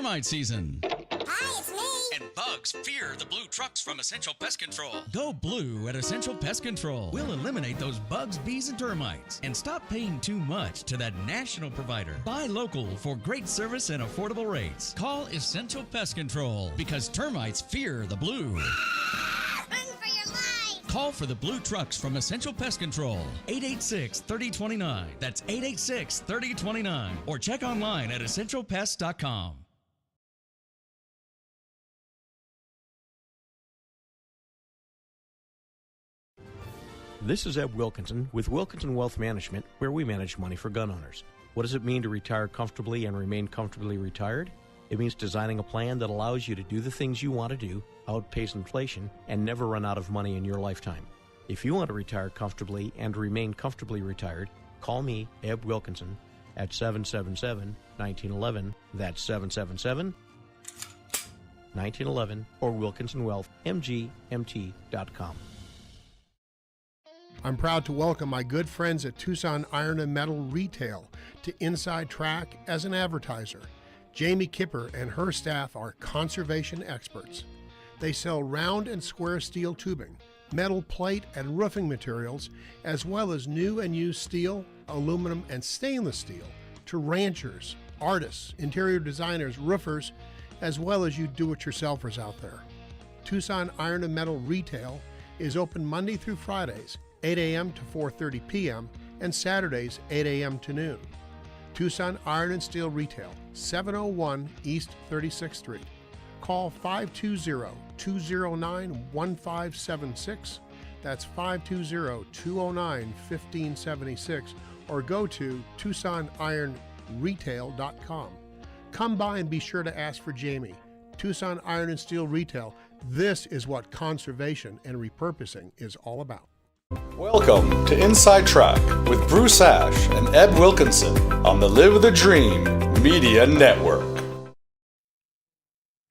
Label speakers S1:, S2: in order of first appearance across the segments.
S1: termite season.
S2: Hi, it's me.
S3: And bugs fear the blue trucks from Essential Pest Control.
S1: Go blue at Essential Pest Control. We'll eliminate those bugs, bees, and termites. And stop paying too much to that national provider. Buy local for great service and affordable rates. Call Essential Pest Control because termites fear the blue.
S2: Run for your life.
S1: Call for the blue trucks from Essential Pest Control. 886-3029. That's 886-3029. Or check online at essentialpest.com.
S4: This is Eb Wilkinson with Wilkinson Wealth Management, where we manage money for gun owners. What does it mean to retire comfortably and remain comfortably retired? It means designing a plan that allows you to do the things you want to do, outpace inflation, and never run out of money in your lifetime. If you want to retire comfortably and remain comfortably retired, call me, Eb Wilkinson, at 777-1911. That's 777-1911 or WilkinsonWealthMGMT.com.
S5: I'm proud to welcome my good friends at Tucson Iron and Metal Retail to Inside Track as an advertiser. Jamie Kipper and her staff are conservation experts. They sell round and square steel tubing, metal plate and roofing materials, as well as new and used steel, aluminum, and stainless steel to ranchers, artists, interior designers, roofers, as well as you do-it-yourselfers out there. Tucson Iron and Metal Retail is open Monday through Fridays, 8 a.m. to 4:30 p.m., and Saturdays, 8 a.m. to noon. Tucson Iron and Steel Retail, 701 East 36th Street. Call 520-209-1576. That's 520-209-1576, or go to TucsonIronRetail.com. Come by and be sure to ask for Jamie. Tucson Iron and Steel Retail. This is what conservation and repurposing is all about.
S6: Welcome to Inside Track with Bruce Ash and Ed Wilkinson on the Live the Dream Media Network.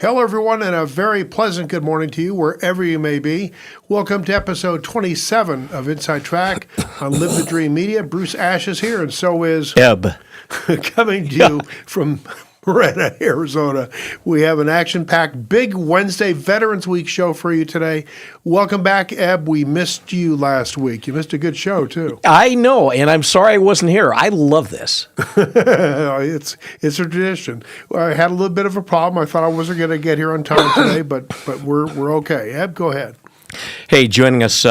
S5: Hello, everyone, and a very pleasant good morning to you wherever you may be. Welcome to episode 27 of Inside Track on Live the Dream Media. Bruce Ash is here, and so is
S4: Eb.
S5: Coming to you from Morena, Arizona. We have an action-packed big Wednesday Veterans Week show for you today. Welcome back, Eb. We missed you last week. You missed a good show, too.
S4: I know, and I'm sorry I wasn't here. I love this.
S5: It's a tradition. I had a little bit of a problem. I thought I wasn't going to get here on time today, but we're okay. Eb, go ahead.
S4: Hey, joining us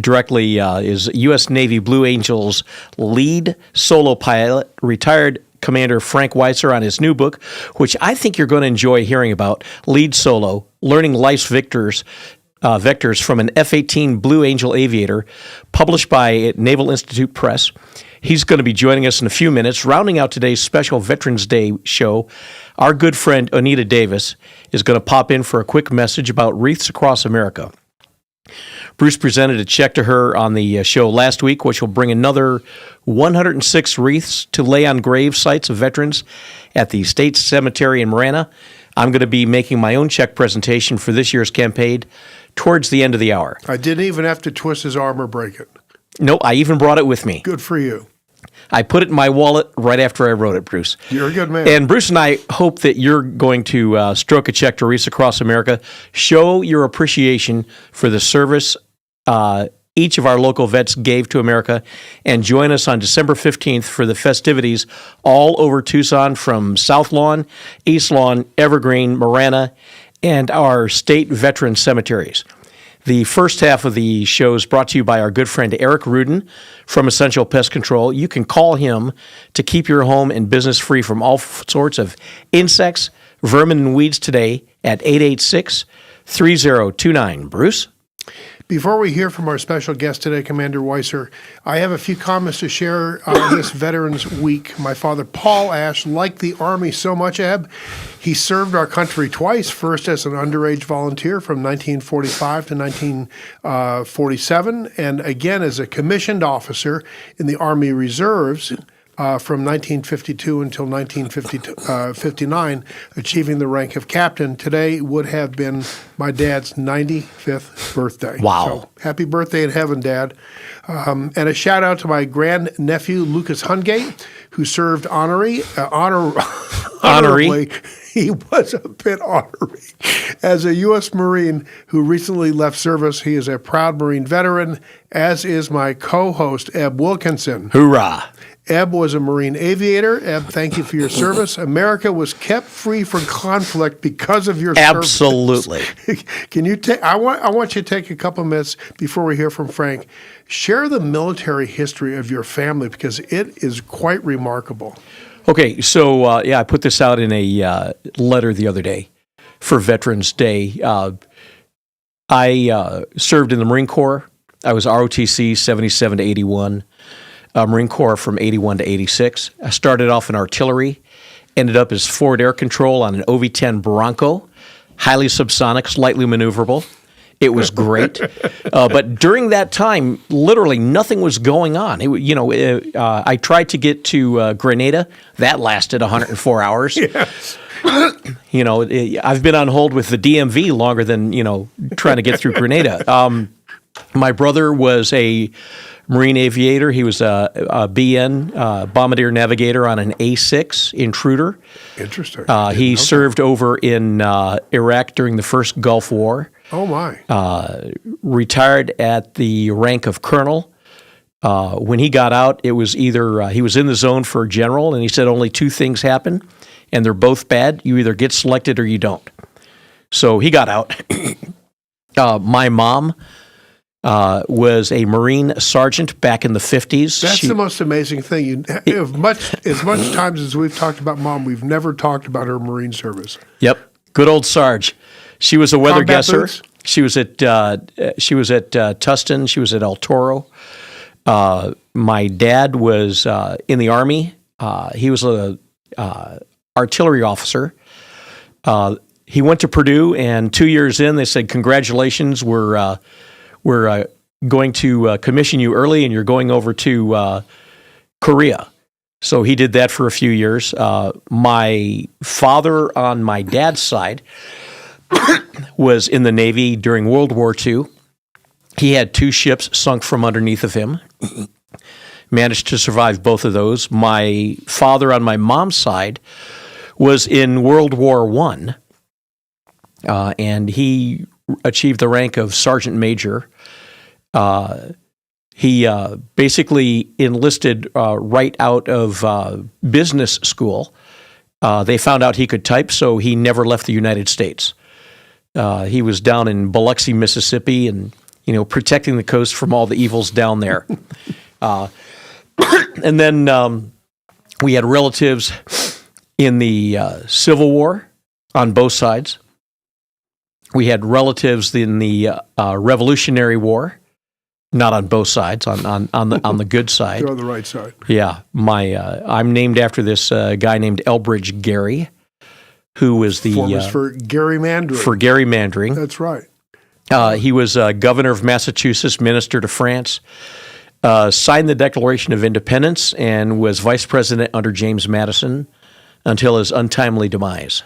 S4: directly is U.S. Navy Blue Angels lead solo pilot, retired Commander Frank Weisser on his new book, which I think you're going to enjoy hearing about, Lead Solo, Learning Life's Vectors from an F-18 Blue Angel Aviator, published by Naval Institute Press. He's going to be joining us in a few minutes. Rounding out today's special Veterans Day show, our good friend Onita Davis is going to pop in for a quick message about wreaths across America. Bruce presented a check to her on the show last week, which will bring another 106 wreaths to lay on grave sites of veterans at the State Cemetery in Morena. I'm going to be making my own check presentation for this year's campaign towards the end of the hour.
S5: I didn't even have to twist his arm or break it.
S4: No, I even brought it with me.
S5: Good for you.
S4: I put it in my wallet right after I wrote it, Bruce.
S5: You're a good man.
S4: And Bruce and I hope that you're going to stroke a check to Wreaths Across America, show your appreciation for the service each of our local vets gave to America, and join us on December 15th for the festivities all over Tucson, from South Lawn, East Lawn, Evergreen, Morena, and our state veteran cemeteries. The first half of the show is brought to you by our good friend Eric Rudin from Essential Pest Control. You can call him to keep your home and business free from all sorts of insects, vermin, and weeds today at 886-3029. Bruce?
S5: Before we hear from our special guest today, Commander Weisser, I have a few comments to share on this Veterans Week. My father, Paul Ash, liked the Army so much, Eb. He served our country twice, first as an underage volunteer from 1945 to 1947, and again as a commissioned officer in the Army Reserves from 1952 until 1959, achieving the rank of captain. Today would have been my dad's 95th birthday.
S4: Wow.
S5: So happy birthday in heaven, Dad. And a shout out to my grandnephew, Lucas Hungate, who served honorably. He was a bit honorary. As a U.S. Marine who recently left service, he is a proud Marine veteran, as is my co-host, Eb Wilkinson.
S4: Hoorah.
S5: Eb was a Marine aviator. Eb, thank you for your service. America was kept free from conflict because of your service.
S4: Absolutely.
S5: Can you take? I want you to take a couple minutes before we hear from Frank. Share the military history of your family because it is quite remarkable.
S4: Okay, so I put this out in a letter the other day for Veterans Day. I served in the Marine Corps. I was ROTC 77 to 81, Marine Corps from 81 to 86. I started off in artillery, ended up as forward air control on an OV-10 Bronco, highly subsonic, slightly maneuverable. It was great. But during that time, literally nothing was going on. I tried to get to Grenada. That lasted 104 hours.
S5: Yes.
S4: I've been on hold with the DMV longer than, trying to get through Grenada. My brother was a Marine aviator. He was a BN, bombardier navigator on an A6 Intruder.
S5: Interesting.
S4: He served over in Iraq during the first Gulf War.
S5: Oh, my.
S4: Retired at the rank of colonel. When he got out, it was either he was in the zone for general, and he said only two things happen, and they're both bad. You either get selected or you don't. So he got out. My mom was a Marine sergeant back in the 50s.
S5: That's the most amazing thing. As much times as we've talked about Mom, we've never talked about her Marine service.
S4: Yep. Good old Sarge. She was a weather
S5: Combat
S4: guesser.
S5: boots?
S4: She was at Tustin. She was at El Toro. My dad was in the Army. He was a artillery officer. He went to Purdue, and 2 years in, they said, "Congratulations, we're going to commission you early, and you're going over to Korea." So he did that for a few years. My father on my dad's side was in the Navy during World War II. He had two ships sunk from underneath of him. Managed to survive both of those. My father on my mom's side was in World War I, and he achieved the rank of sergeant major. He basically enlisted right out of business school. They found out he could type, so he never left the United States. He was down in Biloxi, Mississippi, and protecting the coast from all the evils down there. And then we had relatives in the Civil War on both sides. We had relatives in the Revolutionary War, not on both sides, on the good side.
S5: You're on the right side.
S4: Yeah, I'm named after this guy named Elbridge Gerry, who was the
S5: for gerrymandering.
S4: For gerrymandering.
S5: That's right.
S4: He was governor of Massachusetts, minister to France, signed the Declaration of Independence, and was vice president under James Madison until his untimely demise.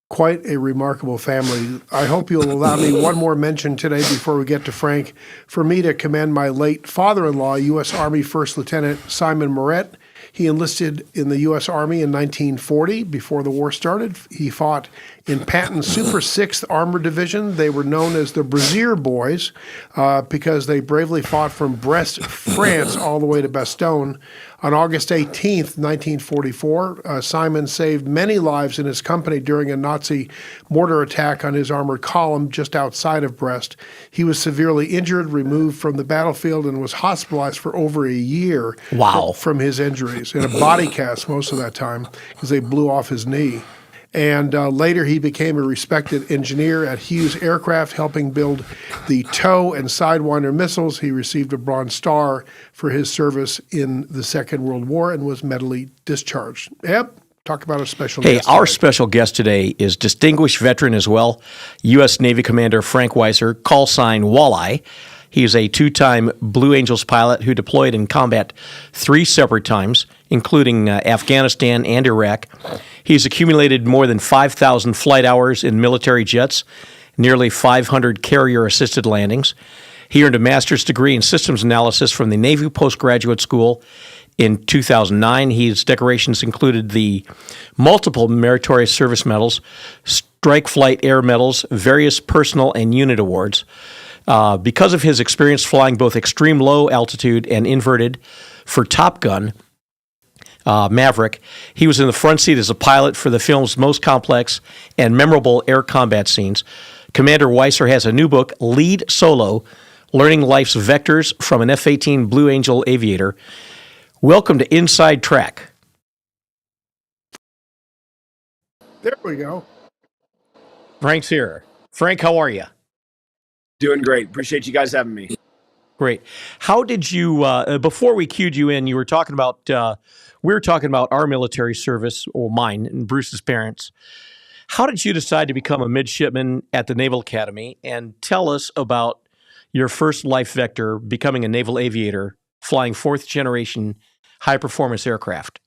S5: Quite a remarkable family. I hope you'll allow me one more mention today before we get to Frank. For me to commend my late father-in-law, U.S. Army First Lieutenant Simon Moret. He enlisted in the U.S. Army in 1940. Before the war started, he fought in Patton's Super 6th Armored Division. They were known as the Brazier Boys because they bravely fought from Brest, France, all the way to Bastogne. On August 18th, 1944, Simon saved many lives in his company during a Nazi mortar attack on his armored column just outside of Brest. He was severely injured, removed from the battlefield, and was hospitalized for over a year from his injuries, in a body cast most of that time because they blew off his knee. And later he became a respected engineer at Hughes Aircraft, helping build the TOW and Sidewinder missiles. He received a Bronze Star for his service in the Second World War and was medally discharged. Eb, talk about our special guest
S4: Our
S5: today.
S4: special guest today is distinguished veteran as well, U.S. Navy Commander Frank Weisser, call sign Walleye. He is a two-time Blue Angels pilot who deployed in combat 3 separate times, including Afghanistan and Iraq. He's accumulated more than 5,000 flight hours in military jets, nearly 500 carrier-assisted landings. He earned a master's degree in systems analysis from the Navy Postgraduate School in 2009. His decorations included the multiple meritorious service medals, strike flight air medals, various personal and unit awards. Because of his experience flying both extreme low altitude and inverted for Top Gun, Maverick, he was in the front seat as a pilot for the film's most complex and memorable air combat scenes. Commander Weisser has a new book, Lead Solo, Learning Life's Vectors from an F-18 Blue Angel Aviator. Welcome to Inside Track.
S5: There we go.
S4: Frank's here. Frank, how are you?
S7: Doing great. Appreciate you guys having me.
S4: Great. How did you, before we cued you in, you were talking about, we were talking about our military service, or mine and Bruce's parents. How did you decide to become a midshipman at the Naval Academy? And tell us about your first life vector, becoming a naval aviator, flying 4th generation high performance aircraft.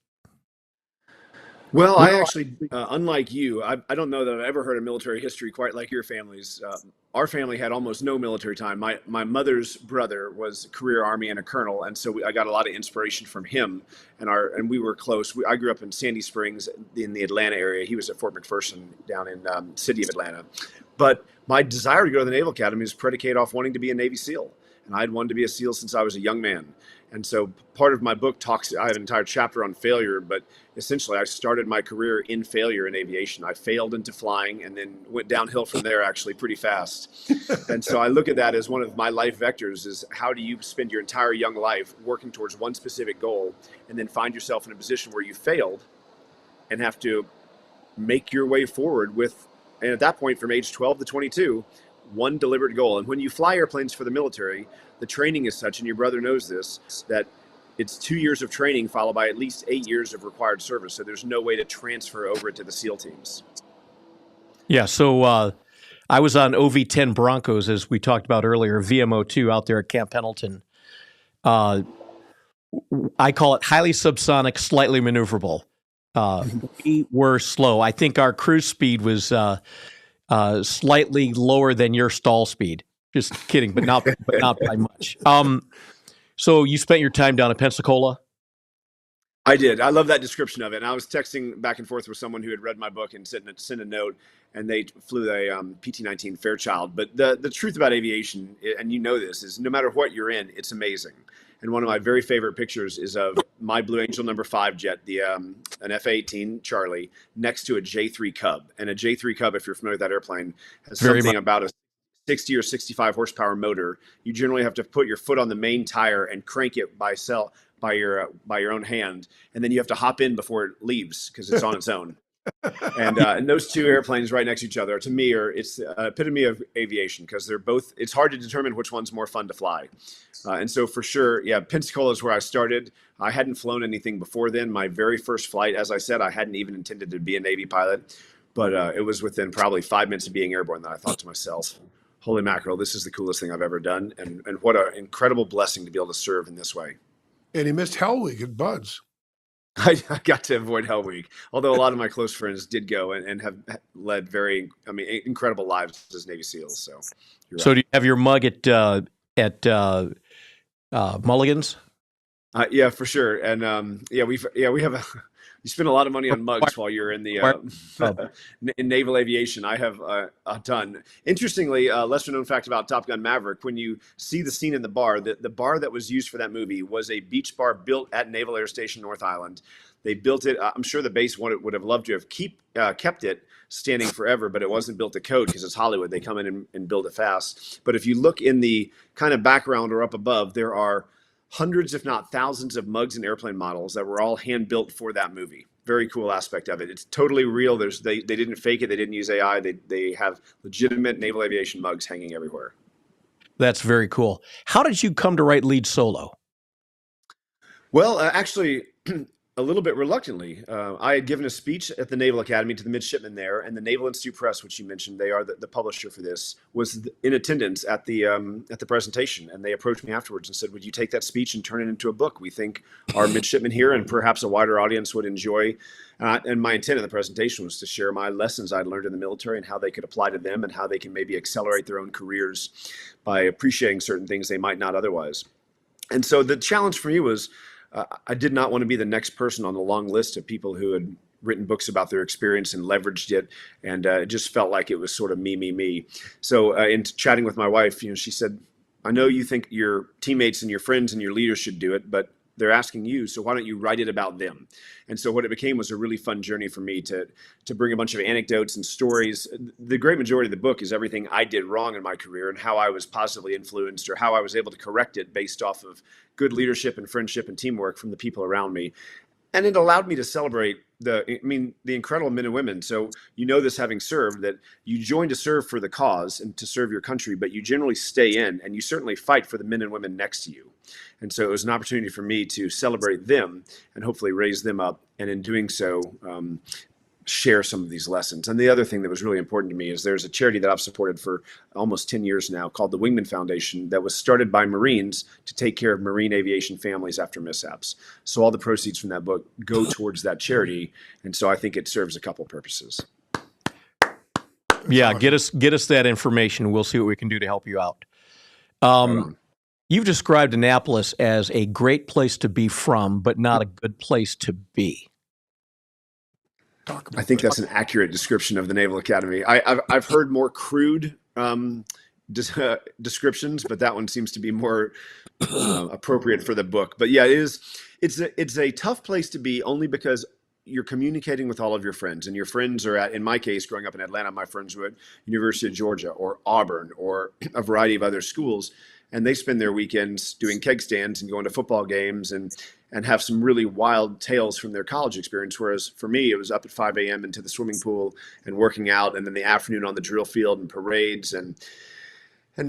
S7: Well, I actually, unlike you, I don't know that I've ever heard of military history quite like your family's. Our family had almost no military time. My mother's brother was career Army and a colonel, and so I got a lot of inspiration from him. And we were close. I grew up in Sandy Springs in the Atlanta area. He was at Fort McPherson down in city of Atlanta. But my desire to go to the Naval Academy is predicated off wanting to be a Navy SEAL, and I'd wanted to be a SEAL since I was a young man. And so part of my book talks, I have an entire chapter on failure, but essentially I started my career in failure in aviation. I failed into flying and then went downhill from there actually pretty fast. And so I look at that as one of my life vectors is how do you spend your entire young life working towards one specific goal and then find yourself in a position where you failed and have to make your way forward with, and at that point from age 12 to 22, one deliberate goal. And when you fly airplanes for the military, the training is such, and your brother knows this, that it's 2 years of training followed by at least 8 years of required service. So there's no way to transfer over to the SEAL teams.
S4: Yeah, so I was on OV-10 Broncos, as we talked about earlier, VMO2 out there at Camp Pendleton. I call it highly subsonic, slightly maneuverable. We were slow. I think our cruise speed was slightly lower than your stall speed. Just kidding, but not by much. So you spent your time down in Pensacola?
S7: I did. I love that description of it. And I was texting back and forth with someone who had read my book and sent a note, and they flew a PT-19 Fairchild. But the truth about aviation, and you know this, is no matter what you're in, it's amazing. And one of my very favorite pictures is of my Blue Angel number 5 jet, an F-18 Charlie, next to a J3 Cub. And a J3 Cub, if you're familiar with that airplane, has something about a 60 or 65 horsepower motor. You generally have to put your foot on the main tire and crank it by your own hand, and then you have to hop in before it leaves because it's on its own. And those two airplanes right next to each other, to me, it's the epitome of aviation because they're both. It's hard to determine which one's more fun to fly. And so for sure, yeah, Pensacola is where I started. I hadn't flown anything before then. My very first flight, as I said, I hadn't even intended to be a Navy pilot, but it was within probably 5 minutes of being airborne that I thought to myself, holy mackerel, this is the coolest thing I've ever done. And what an incredible blessing to be able to serve in this way.
S5: And he missed Hell Week at Bud's.
S7: I got to avoid Hell Week, although a lot of my close friends did go and have led incredible lives as Navy SEAls. So,
S4: so right. Do you have your mug at Mulligan's?
S7: Yeah, for sure. And we have you spend a lot of money on mugs while you're in the in naval aviation. I have a ton. Interestingly, lesser known fact about Top Gun Maverick: when you see the scene in the bar, the bar that was used for that movie was a beach bar built at Naval Air Station North Island. They built it. I'm sure the base would have loved to have kept it standing forever, but it wasn't built to code because it's Hollywood. They come in and build it fast. But if you look in the kind of background or up above, there are hundreds, if not thousands, of mugs and airplane models that were all hand built for that movie. Very cool aspect of it. It's totally real. They didn't fake it. They didn't use AI. They have legitimate naval aviation mugs hanging everywhere.
S4: That's very cool. How did you come to write Lead Solo?
S7: Well, actually, A little bit reluctantly. I had given a speech at the Naval Academy to the midshipmen there, and the Naval Institute Press, which you mentioned, they are the publisher for this, was in attendance at the presentation, and they approached me afterwards and said, "Would you take that speech and turn it into a book? We think our midshipmen here and perhaps a wider audience would enjoy." And my intent in the presentation was to share my lessons I'd learned in the military and how they could apply to them and how they can maybe accelerate their own careers by appreciating certain things they might not otherwise. And so the challenge for me was, I did not want to be the next person on the long list of people who had written books about their experience and leveraged it. And it just felt like it was sort of me. So in chatting with my wife, she said, "I know you think your teammates and your friends and your leaders should do it, but they're asking you, so why don't you write it about them?" And so what it became was a really fun journey for me to bring a bunch of anecdotes and stories. The great majority of the book is everything I did wrong in my career and how I was positively influenced or how I was able to correct it based off of good leadership and friendship and teamwork from the people around me. And it allowed me to celebrate the incredible men and women. So this, having served, that you join to serve for the cause and to serve your country, but you generally stay in and you certainly fight for the men and women next to you. And so it was an opportunity for me to celebrate them and hopefully raise them up. And in doing so, share some of these lessons. And the other thing that was really important to me is there's a charity that I've supported for almost 10 years now called the Wingman Foundation that was started by Marines to take care of Marine aviation families after mishaps. So all the proceeds from that book go towards that charity. And so I think it serves a couple purposes.
S4: Yeah, get us that information. We'll see what we can do to help you out. You've described Annapolis as a great place to be from, but not a good place to be.
S7: I think that's an accurate description of the Naval Academy. I've heard more crude descriptions, but that one seems to be more appropriate for the book. But yeah, it's a tough place to be only because you're communicating with all of your friends, and your friends are in my case, growing up in Atlanta, my friends were at University of Georgia or Auburn or a variety of other schools, and they spend their weekends doing keg stands and going to football games and have some really wild tales from their college experience. Whereas for me, it was up at 5 a.m. into the swimming pool and working out, and then the afternoon on the drill field and parades and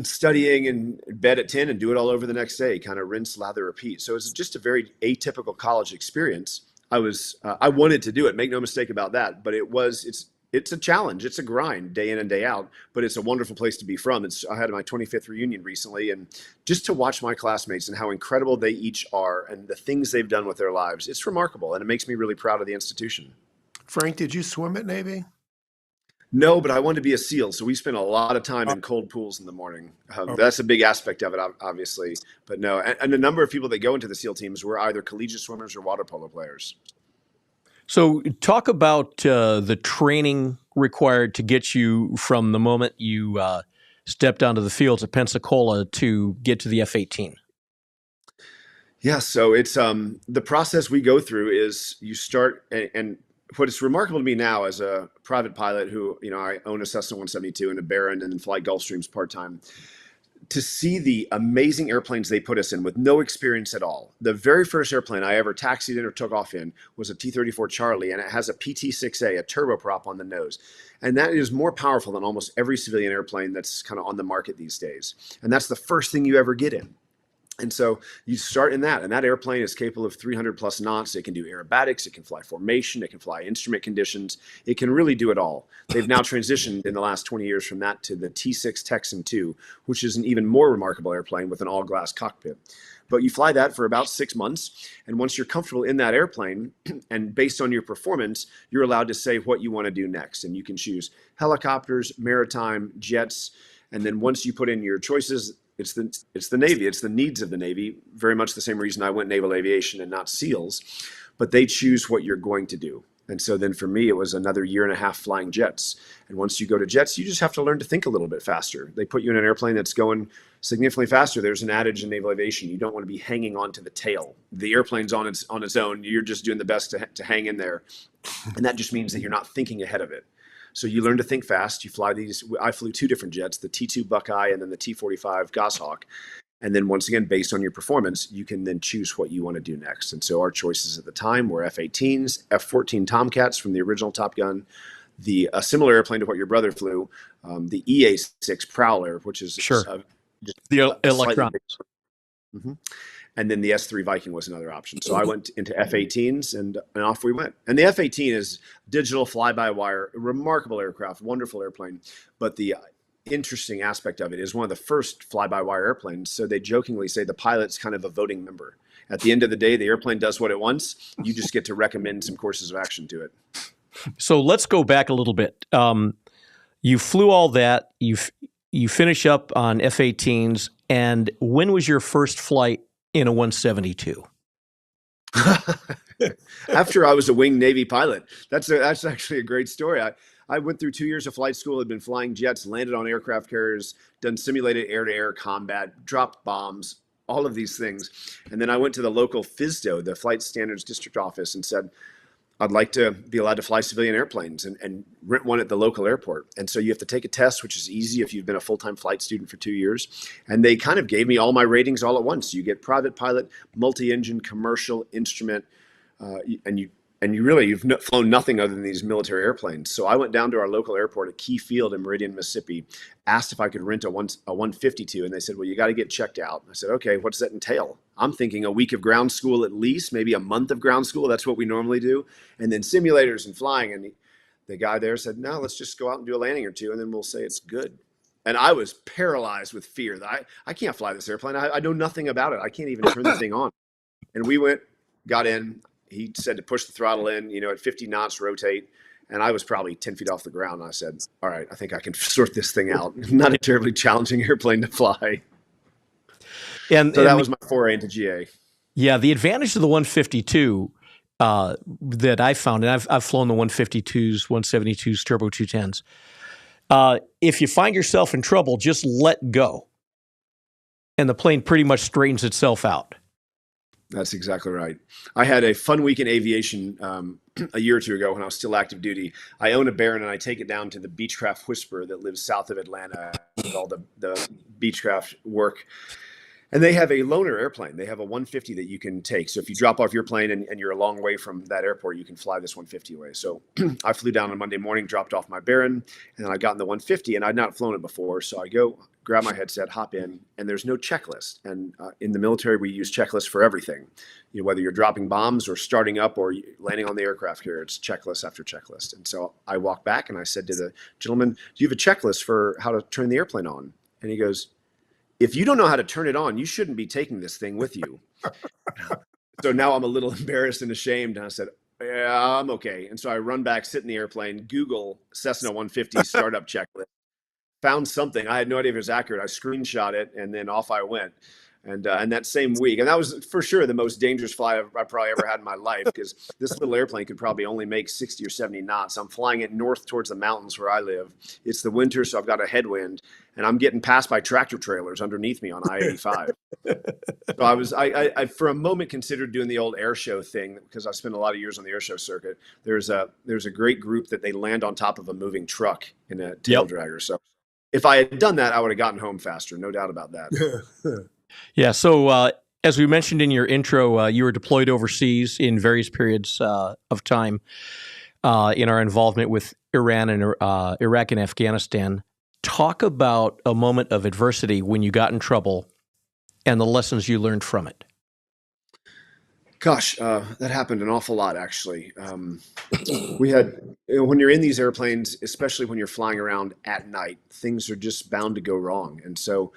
S7: studying, and bed at 10 and do it all over the next day, kind of rinse, lather, repeat. So it's just a very atypical college experience. I wanted to do it, make no mistake about that, but it's a challenge. It's a grind day in and day out, but it's a wonderful place to be from. I had my 25th reunion recently, and just to watch my classmates and how incredible they each are and the things they've done with their lives, it's remarkable. And it makes me really proud of the institution.
S5: Frank, did you swim at Navy?
S7: No, but I wanted to be a SEAL. So we spent a lot of time in cold pools in the morning. That's a big aspect of it, obviously. But no, and a number of people that go into the SEAL teams were either collegiate swimmers or water polo players.
S4: So talk about the training required to get you from the moment you stepped onto the fields at Pensacola to get to the F-18.
S7: Yeah, so it's the process we go through is you start, and what is remarkable to me now as a private pilot who, I own a Cessna 172 and a Baron and fly Gulfstreams part-time, to see the amazing airplanes they put us in with no experience at all. The very first airplane I ever taxied in or took off in was a T-34 Charlie, and it has a PT-6A, a turboprop on the nose. And that is more powerful than almost every civilian airplane that's kind of on the market these days. And that's the first thing you ever get in. And so you start in that, and that airplane is capable of 300 plus knots. It can do aerobatics, it can fly formation, it can fly instrument conditions. It can really do it all. They've now transitioned in the last 20 years from that to the T6 Texan II, which is an even more remarkable airplane with an all-glass cockpit. But you fly that for about 6 months, and once you're comfortable in that airplane, and based on your performance, you're allowed to say what you want to do next. And you can choose helicopters, maritime, jets, and then once you put in your choices, it's the Navy. It's the needs of the Navy. Very much the same reason I went naval aviation and not SEALs, but they choose what you're going to do. And so then for me, it was another year and a half flying jets. And once you go to jets, you just have to learn to think a little bit faster. They put you in an airplane that's going significantly faster. There's an adage in naval aviation: you don't want to be hanging on to the tail. The airplane's on its own. You're just doing the best to hang in there. And that just means that you're not thinking ahead of it. So you learn to think fast. You fly these. I flew 2 different jets, the T2 Buckeye and then the T45 Goshawk. And then once again, based on your performance, you can then choose what you want to do next. And so our choices at the time were F-18s, F-14 Tomcats from the original Top Gun, a similar airplane to what your brother flew, the EA-6 Prowler, which is
S4: the electron.
S7: hmm And then the S3 Viking was another option. So I went into F-18s and off we went. And the F-18 is digital fly-by-wire, remarkable aircraft, wonderful airplane. But the interesting aspect of it is one of the first fly-by-wire airplanes. So they jokingly say the pilot's kind of a voting member. At the end of the day, the airplane does what it wants. You just get to recommend some courses of action to it.
S4: So let's go back a little bit. You flew all that. You finish up on F-18s. And when was your first flight in a 172?
S7: After I was a winged Navy pilot. That's actually a great story. I went through 2 years of flight school, had been flying jets, landed on aircraft carriers, done simulated air-to-air combat, dropped bombs, all of these things. And then I went to the local FSDO, the Flight Standards District Office, and said, I'd like to be allowed to fly civilian airplanes and rent one at the local airport. And so you have to take a test, which is easy if you've been a full-time flight student for 2 years. And they kind of gave me all my ratings all at once. You get private pilot, multi-engine, commercial, instrument, you've flown nothing other than these military airplanes. So I went down to our local airport at Key Field in Meridian, Mississippi, asked if I could rent a 152, and they said, well, you got to get checked out. I said, okay, what does that entail? I'm thinking a week of ground school at least, maybe a month of ground school. That's what we normally do. And then simulators and flying. And the guy there said, no, let's just go out and do a landing or two, and then we'll say it's good. And I was paralyzed with fear that I can't fly this airplane. I know nothing about it. I can't even turn the thing on. And we got in. He said to push the throttle in, at 50 knots, rotate. And I was probably 10 feet off the ground. And I said, all right, I think I can sort this thing out. Not a terribly challenging airplane to fly. So that was my foray into GA.
S4: Yeah, the advantage of the 152 that I found, and I've flown the 152s, 172s, Turbo 210s. If you find yourself in trouble, just let go. And the plane pretty much straightens itself out.
S7: That's exactly right. I had a fun week in aviation a year or two ago when I was still active duty. I own a Baron and I take it down to the Beechcraft Whisperer that lives south of Atlanta with all the Beechcraft work. And they have a loaner airplane. They have a 150 that you can take. So if you drop off your plane and you're a long way from that airport, you can fly this 150 away. So I flew down on Monday morning, dropped off my Baron, and then I got in the 150, and I'd not flown it before. So I go, grab my headset, hop in, and there's no checklist. And in the military, we use checklists for everything. Whether you're dropping bombs or starting up or landing on the aircraft carrier, it's checklist after checklist. And so I walked back and I said to the gentleman, do you have a checklist for how to turn the airplane on? And he goes, if you don't know how to turn it on, you shouldn't be taking this thing with you. So now I'm a little embarrassed and ashamed. And I said, yeah, I'm okay. And so I run back, sit in the airplane, Google Cessna 150 startup checklist, found something. I had no idea if it was accurate. I screenshot it, and then off I went. And that same week, and that was for sure the most dangerous flight I probably ever had in my life, because this little airplane could probably only make 60 or 70 knots. I'm flying it north towards the mountains where I live. It's the winter, so I've got a headwind, and I'm getting passed by tractor trailers underneath me on I-85. So I for a moment considered doing the old air show thing, because I spent a lot of years on the air show circuit. There's a great group that they land on top of a moving truck in a tail dragger. So if I had done that, I would have gotten home faster, no doubt about that.
S4: Yeah. So as we mentioned in your intro, you were deployed overseas in various periods of time in our involvement with Iran and Iraq and Afghanistan. Talk about a moment of adversity when you got in trouble and the lessons you learned from it.
S7: Gosh, that happened an awful lot, actually. We had, when you're in these airplanes, especially when you're flying around at night, things are just bound to go wrong. And so,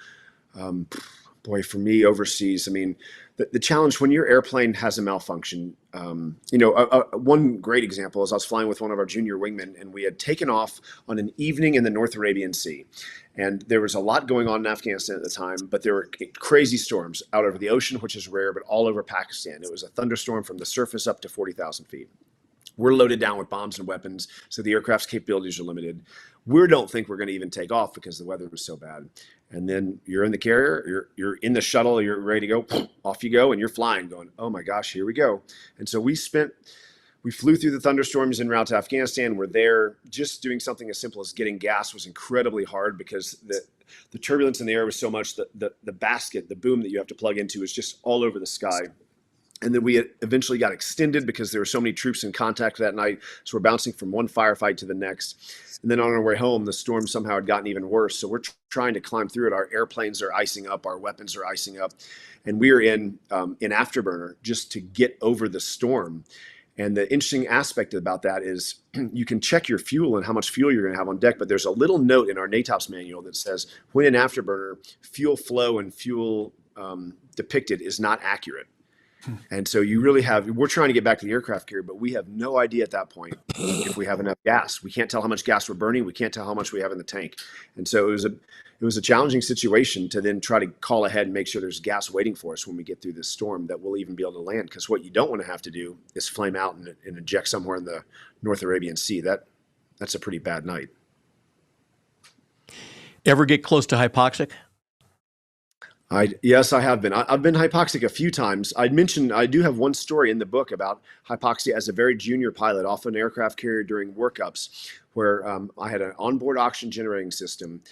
S7: boy, for me overseas, I mean, the challenge when your airplane has a malfunction, one great example is I was flying with one of our junior wingmen, and we had taken off on an evening in the North Arabian Sea. And there was a lot going on in Afghanistan at the time, but there were crazy storms out over the ocean, which is rare, but all over Pakistan. It was a thunderstorm from the surface up to 40,000 feet. We're loaded down with bombs and weapons, so the aircraft's capabilities are limited. We don't think we're going to even take off because the weather was so bad. And then you're in the carrier, you're in the shuttle, you're ready to go, off you go, and you're flying, going, oh my gosh, here we go. And so we flew through the thunderstorms en route to Afghanistan. We're there. Just doing something as simple as getting gas was incredibly hard because the turbulence in the air was so much that the basket, the boom that you have to plug into is just all over the sky. And then we eventually got extended because there were so many troops in contact that night. So we're bouncing from one firefight to the next. And then on our way home, the storm somehow had gotten even worse. So we're trying to climb through it. Our airplanes are icing up. Our weapons are icing up. And we are in afterburner just to get over the storm. And the interesting aspect about that is you can check your fuel and how much fuel you're going to have on deck. But there's a little note in our NATOPS manual that says when in afterburner, fuel flow and fuel depicted is not accurate. And so you really we're trying to get back to the aircraft carrier, but we have no idea at that point if we have enough gas. We can't tell how much gas we're burning. We can't tell how much we have in the tank. And so it was a challenging situation to then try to call ahead and make sure there's gas waiting for us when we get through this storm that we'll even be able to land. Because what you don't want to have to do is flame out and eject somewhere in the North Arabian Sea. That's a pretty bad night.
S4: Ever get close to hypoxic?
S7: Yes, I have been. I've been hypoxic a few times. I mentioned I do have one story in the book about hypoxia as a very junior pilot off an aircraft carrier during workups, where I had an onboard oxygen generating system,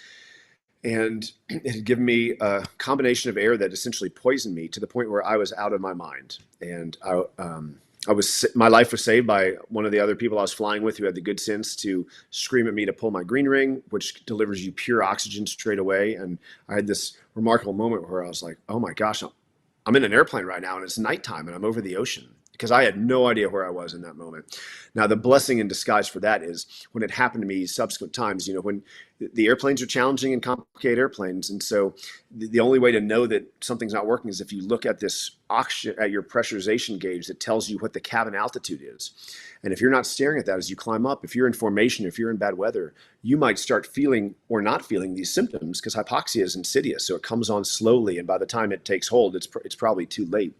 S7: and it had given me a combination of air that essentially poisoned me to the point where I was out of my mind. And my life was saved by one of the other people I was flying with who had the good sense to scream at me to pull my green ring, which delivers you pure oxygen straight away. And I had this remarkable moment where I was like, oh my gosh, I'm in an airplane right now and it's nighttime and I'm over the ocean, because I had no idea where I was in that moment. Now, the blessing in disguise for that is when it happened to me subsequent times, when the airplanes are challenging and complicated airplanes. And so the only way to know that something's not working is if you look at this oxygen, at your pressurization gauge that tells you what the cabin altitude is. And if you're not staring at that as you climb up, if you're in formation, if you're in bad weather, you might start feeling or not feeling these symptoms, because hypoxia is insidious. So it comes on slowly. And by the time it takes hold, it's probably too late.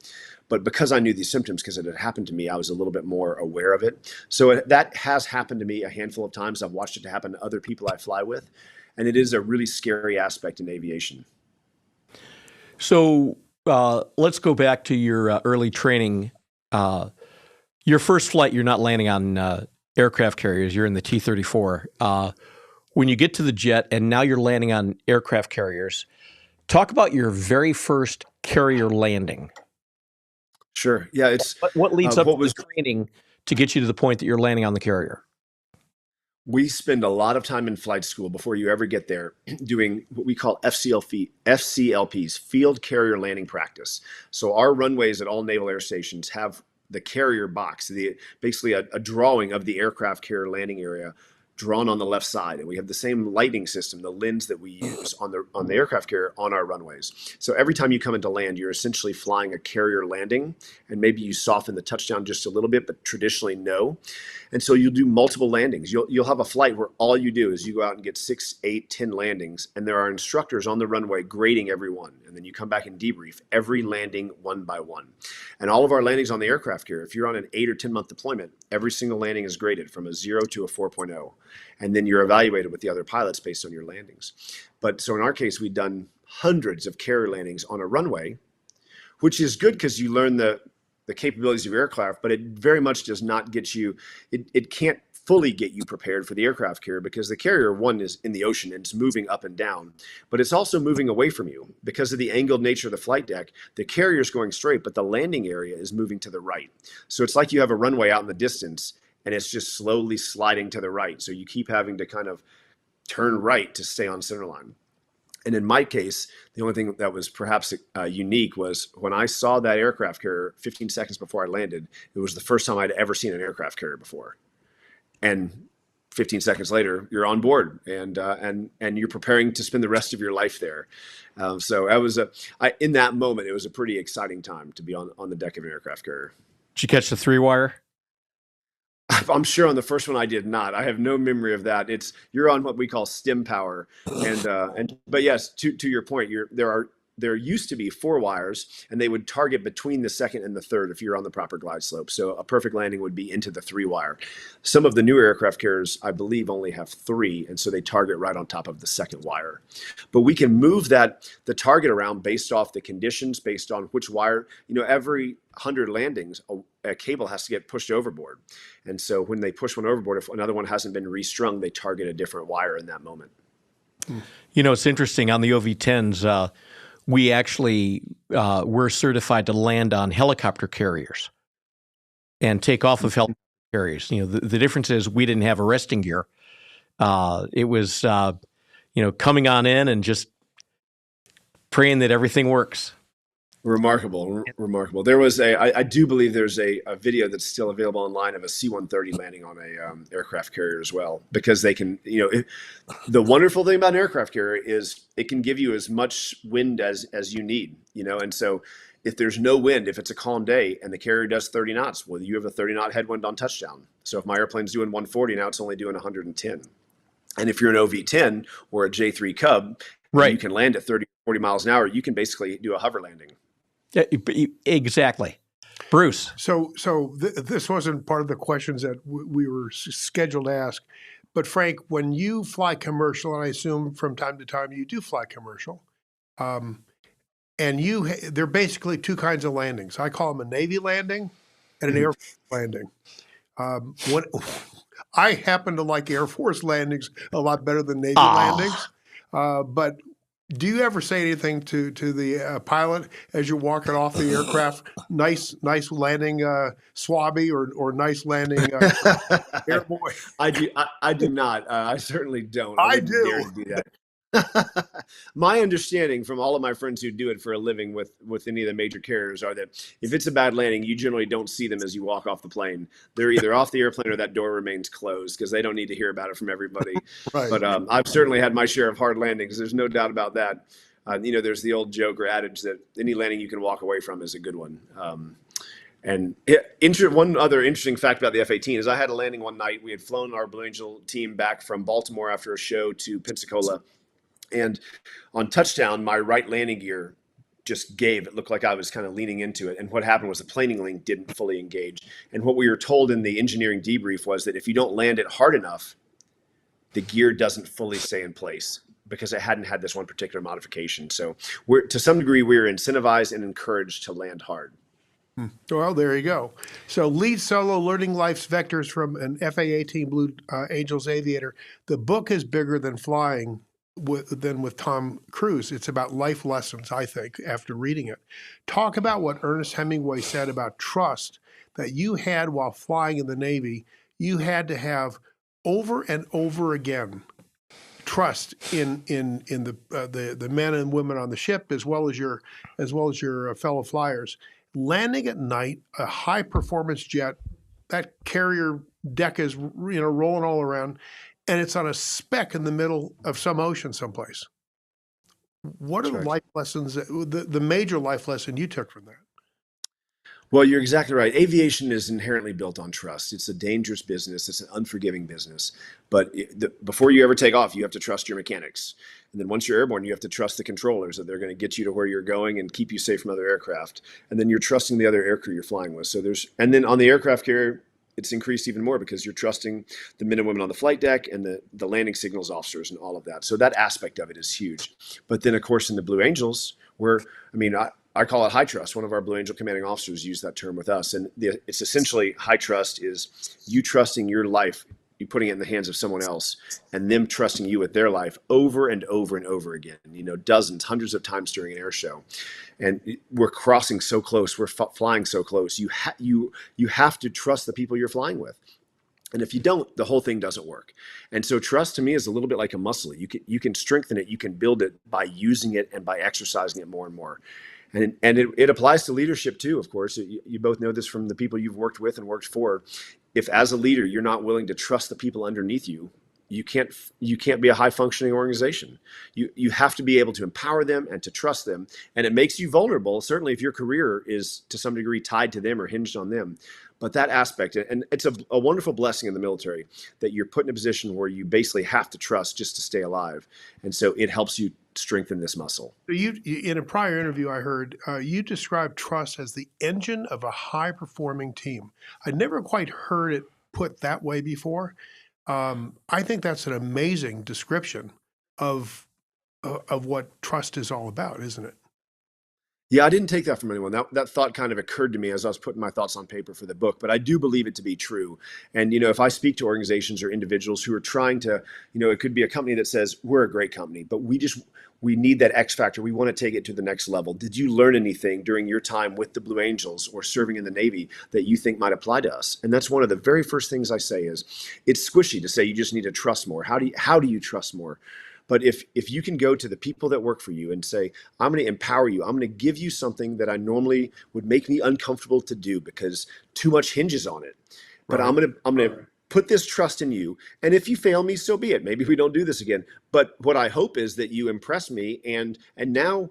S7: But because I knew these symptoms, because it had happened to me, I was a little bit more aware of it. So that has happened to me a handful of times. I've watched it happen to other people I fly with. And it is a really scary aspect in aviation.
S4: So let's go back to your early training. Your first flight, you're not landing on aircraft carriers. You're in the T-34. When you get to the jet and now you're landing on aircraft carriers, talk about your very first carrier landing.
S7: Sure. Yeah.
S4: What leads up to the training to get you to the point that you're landing on the carrier?
S7: We spend a lot of time in flight school before you ever get there doing what we call FCLPs, Field Carrier Landing Practice. So our runways at all naval air stations have the carrier box, basically a drawing of the aircraft carrier landing area drawn on the left side. And we have the same lighting system, the lens that we use on the aircraft carrier on our runways. So every time you come into land, you're essentially flying a carrier landing, and maybe you soften the touchdown just a little bit, but traditionally no. And so you'll do multiple landings. You'll have a flight where all you do is you go out and get 6, 8, 10 landings, and there are instructors on the runway grading every one. And then you come back and debrief every landing one by one. And all of our landings on the aircraft carrier, if you're on an 8 or 10 month deployment, every single landing is graded from a 0 to a 4.0. And then you're evaluated with the other pilots based on your landings. But so in our case, we've done hundreds of carrier landings on a runway, which is good because you learn the capabilities of your aircraft, but it very much does not get you, it can't fully get you prepared for the aircraft carrier, because the carrier, one, is in the ocean and it's moving up and down, but it's also moving away from you because of the angled nature of the flight deck. The carrier is going straight, but the landing area is moving to the right. So it's like you have a runway out in the distance and it's just slowly sliding to the right. So you keep having to kind of turn right to stay on center line. And in my case, the only thing that was perhaps unique was when I saw that aircraft carrier 15 seconds before I landed, it was the first time I'd ever seen an aircraft carrier before. And 15 seconds later, you're on board and you're preparing to spend the rest of your life there. So in that moment, it was a pretty exciting time to be on the deck of an aircraft carrier.
S4: Did you catch the 3-wire?
S7: I'm sure on the first one I did not. I have no memory of that. You're on what we call stem power, but yes, to your point, there used to be 4 wires, and they would target between the second and the third if you're on the proper glide slope. So a perfect landing would be into the 3-wire. Some of the newer aircraft carriers, I believe, only have 3, and so they target right on top of the second wire. But we can move the target around based off the conditions, based on which wire. Every 100 landings, a cable has to get pushed overboard. And so when they push one overboard, if another one hasn't been restrung, they target a different wire in that moment.
S4: It's interesting on the OV-10s, we actually were certified to land on helicopter carriers and take off of helicopter carriers. The difference is we didn't have arresting gear. It was, coming on in and just praying that everything works.
S7: Remarkable. There was I do believe there's a video that's still available online of a C-130 landing on a aircraft carrier as well, because they can, the wonderful thing about an aircraft carrier is it can give you as much wind as you need, and so if there's no wind, if it's a calm day and the carrier does 30 knots, well, you have a 30 knot headwind on touchdown. So if my airplane's doing 140, now it's only doing 110. And if you're an OV-10 or a J3 Cub,
S4: right,
S7: you can land at 30, 40 miles an hour, you can basically do a hover landing.
S4: Yeah, exactly. Bruce.
S5: So this wasn't part of the questions that we were scheduled to ask, but Frank, when you fly commercial, and I assume from time to time you do fly commercial, and they're basically two kinds of landings. I call them a Navy landing and an Air Force landing. When I happen to like Air Force landings a lot better than Navy landings, but do you ever say anything to the pilot as you're walking off the aircraft? Nice landing, Swabby, or nice landing, Airboy.
S7: I do not. I certainly don't.
S5: I
S7: wouldn't
S5: do.
S7: dare to do that. My understanding from all of my friends who do it for a living with any of the major carriers are that if it's a bad landing, you generally don't see them as you walk off the plane. They're either off the airplane or that door remains closed because they don't need to hear about it from everybody.
S5: Right.
S7: But I've certainly had my share of hard landings. There's no doubt about that. There's the old joke or adage that any landing you can walk away from is a good one. One other interesting fact about the F-18 is I had a landing one night. We had flown our Blue Angel team back from Baltimore after a show to Pensacola. And on touchdown, my right landing gear just gave. It looked like I was kind of leaning into it. And what happened was the planing link didn't fully engage. And what we were told in the engineering debrief was that if you don't land it hard enough, the gear doesn't fully stay in place because it hadn't had this one particular modification. So to some degree, we're incentivized and encouraged to land hard.
S5: Well, there you go. So lead solo learning life's vectors from an FA-18 Blue Angels aviator. The book is bigger than flying than with Tom Cruise. It's about life lessons, I think, after reading it. Talk about what Ernest Hemingway said about trust that you had while flying in the Navy. You had to have over and over again trust in the men and women on the ship as well as your fellow flyers. Landing at night, a high performance jet, that carrier deck is rolling all around, and it's on a speck in the middle of some ocean someplace. What are the life lessons, the major life lesson you took from that?
S7: Well, you're exactly right. Aviation is inherently built on trust. It's a dangerous business. It's an unforgiving business. But before you ever take off, you have to trust your mechanics. And then once you're airborne, you have to trust the controllers that they're going to get you to where you're going and keep you safe from other aircraft. And then you're trusting the other aircrew you're flying with. And then on the aircraft carrier, it's increased even more because you're trusting the men and women on the flight deck and the landing signals officers and all of that. So that aspect of it is huge. But then, of course, in the Blue Angels, I call it high trust. One of our Blue Angel commanding officers used that term with us. And it's essentially high trust is you trusting your life, you putting it in the hands of someone else, and them trusting you with their life over and over and over again, dozens, hundreds of times during an air show. And we're crossing so close, we're flying so close. You have to trust the people you're flying with. And if you don't, the whole thing doesn't work. And so trust to me is a little bit like a muscle. You can strengthen it, you can build it by using it and by exercising it more and more. And it applies to leadership too, of course. You both know this from the people you've worked with and worked for. If as a leader, you're not willing to trust the people underneath you, you can't be a high functioning organization. You have to be able to empower them and to trust them. And it makes you vulnerable, certainly if your career is to some degree tied to them or hinged on them. But that aspect, and it's a wonderful blessing in the military that you're put in a position where you basically have to trust just to stay alive. And so it helps you strengthen this muscle.
S5: You, in a prior interview I heard, you described trust as the engine of a high-performing team. I never quite heard it put that way before. I think that's an amazing description of what trust is all about, isn't it?
S7: Yeah, I didn't take that from anyone. That thought kind of occurred to me as I was putting my thoughts on paper for the book, but I do believe it to be true. And, if I speak to organizations or individuals who are trying to, it could be a company that says, we're a great company, but we need that X factor. We want to take it to the next level. Did you learn anything during your time with the Blue Angels or serving in the Navy that you think might apply to us? And that's one of the very first things I say is, it's squishy to say you just need to trust more. How do you trust more? But if you can go to the people that work for you and say, I'm going to empower you, I'm going to give you something that I normally would make me uncomfortable to do because too much hinges on it. But right. I'm going to put this trust in you. And if you fail me, so be it. Maybe we don't do this again. But what I hope is that you impress me and now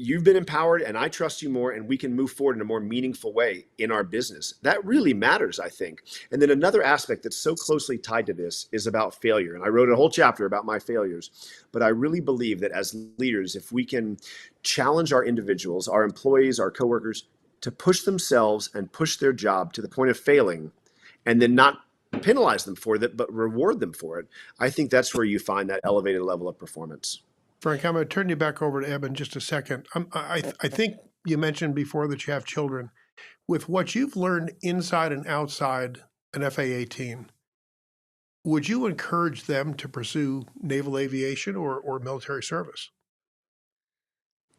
S7: you've been empowered and I trust you more and we can move forward in a more meaningful way in our business. That really matters, I think. And then another aspect that's so closely tied to this is about failure. And I wrote a whole chapter about my failures, but I really believe that as leaders, if we can challenge our individuals, our employees, our coworkers to push themselves and push their job to the point of failing and then not penalize them for that, but reward them for it, I think that's where you find that elevated level of performance.
S5: Frank, I'm going to turn you back over to Eb in just a second. I think you mentioned before that you have children. With what you've learned inside and outside an FA-18, would you encourage them to pursue naval aviation or military service?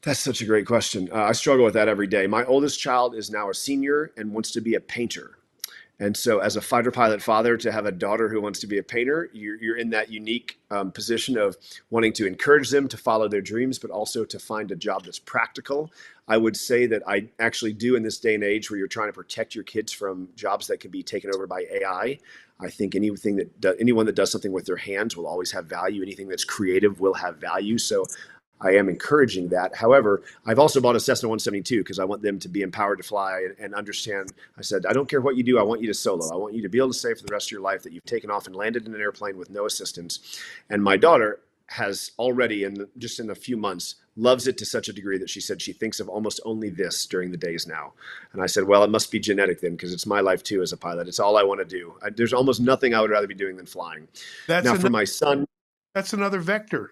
S7: That's such a great question. I struggle with that every day. My oldest child is now a senior and wants to be a painter. And so as a fighter pilot father, to have a daughter who wants to be a painter, you're in that unique position of wanting to encourage them to follow their dreams, but also to find a job that's practical. I would say that I actually do in this day and age where you're trying to protect your kids from jobs that can be taken over by AI. I think anyone that does something with their hands will always have value. Anything that's creative will have value. So I am encouraging that. However, I've also bought a Cessna 172 because I want them to be empowered to fly and understand. I said, I don't care what you do. I want you to solo. I want you to be able to say for the rest of your life that you've taken off and landed in an airplane with no assistance. And my daughter has already, just in a few months, loves it to such a degree that she said she thinks of almost only this during the days now. And I said, well, it must be genetic then, because it's my life too as a pilot. It's all I want to do. There's almost nothing I would rather be doing than flying. For my son,
S5: that's another vector.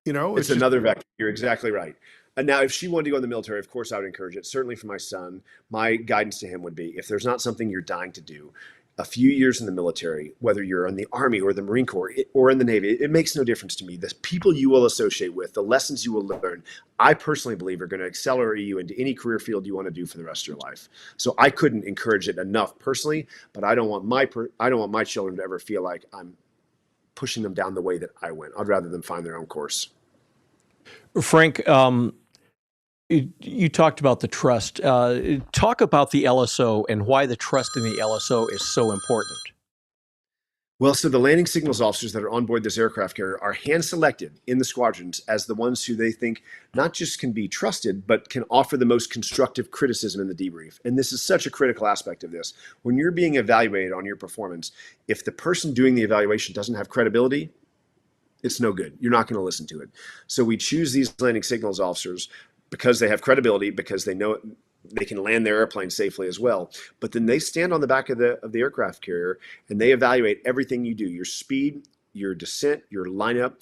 S7: It's another vector. You're exactly right. And now if she wanted to go in the military, of course I would encourage it. Certainly for my son, my guidance to him would be, if there's not something you're dying to do, a few years in the military, whether you're in the Army or the Marine Corps or in the Navy, it makes no difference to me. The people you will associate with, the lessons you will learn, I personally believe are going to accelerate you into any career field you want to do for the rest of your life. So I couldn't encourage it enough personally, but I don't want my children to ever feel like I'm pushing them down the way that I went. I'd rather them find their own course.
S4: Frank, you talked about the trust. Talk about the LSO and why the trust in the LSO is so important.
S7: Well, so the landing signals officers that are on board this aircraft carrier are hand-selected in the squadrons as the ones who they think not just can be trusted, but can offer the most constructive criticism in the debrief. And this is such a critical aspect of this. When you're being evaluated on your performance, if the person doing the evaluation doesn't have credibility, it's no good. You're not going to listen to it. So we choose these landing signals officers because they have credibility, because they know they can land their airplane safely as well. But then they stand on the back of the aircraft carrier and they evaluate everything you do, your speed, your descent, your lineup.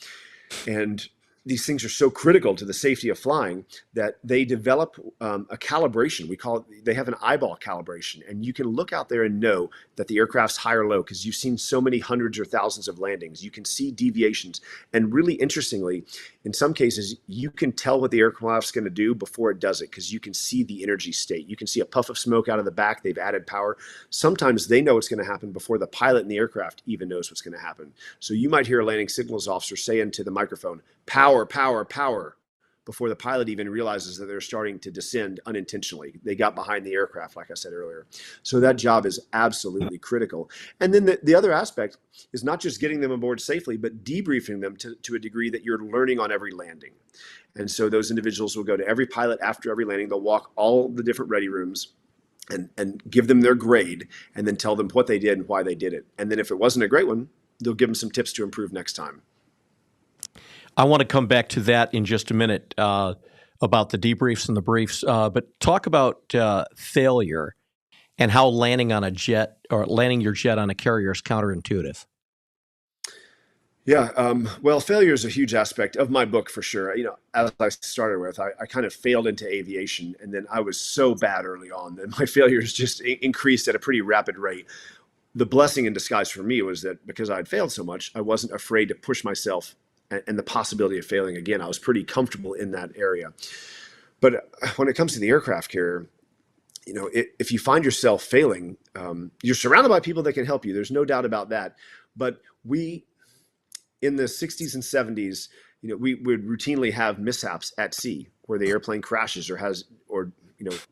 S7: And these things are so critical to the safety of flying that they develop a calibration. We call it, they have an eyeball calibration. And you can look out there and know that the aircraft's high or low because you've seen so many hundreds or thousands of landings. You can see deviations. And really interestingly, in some cases, you can tell what the aircraft's going to do before it does it because you can see the energy state. You can see a puff of smoke out of the back. They've added power. Sometimes they know what's going to happen before the pilot in the aircraft even knows what's going to happen. So you might hear a landing signals officer say into the microphone, power, power, power, before the pilot even realizes that they're starting to descend unintentionally. They got behind the aircraft, like I said earlier. So that job is absolutely critical. And then the other aspect is not just getting them aboard safely, but debriefing them to a degree that you're learning on every landing. And so those individuals will go to every pilot after every landing. They'll walk all the different ready rooms and give them their grade and then tell them what they did and why they did it. And then if it wasn't a great one, they'll give them some tips to improve next time.
S4: I want to come back to that in just a minute about the debriefs and the briefs, but talk about failure and how landing on a jet or landing your jet on a carrier is counterintuitive.
S7: Yeah, well, failure is a huge aspect of my book for sure. As I started with, I kind of failed into aviation, and then I was so bad early on that my failures just increased at a pretty rapid rate. The blessing in disguise for me was that because I had failed so much, I wasn't afraid to push myself and the possibility of failing again. I was pretty comfortable in that area. But when it comes to the aircraft carrier, if you find yourself failing, you're surrounded by people that can help you. There's no doubt about that. But we in the 60s and 70s, we would routinely have mishaps at sea where the airplane crashes or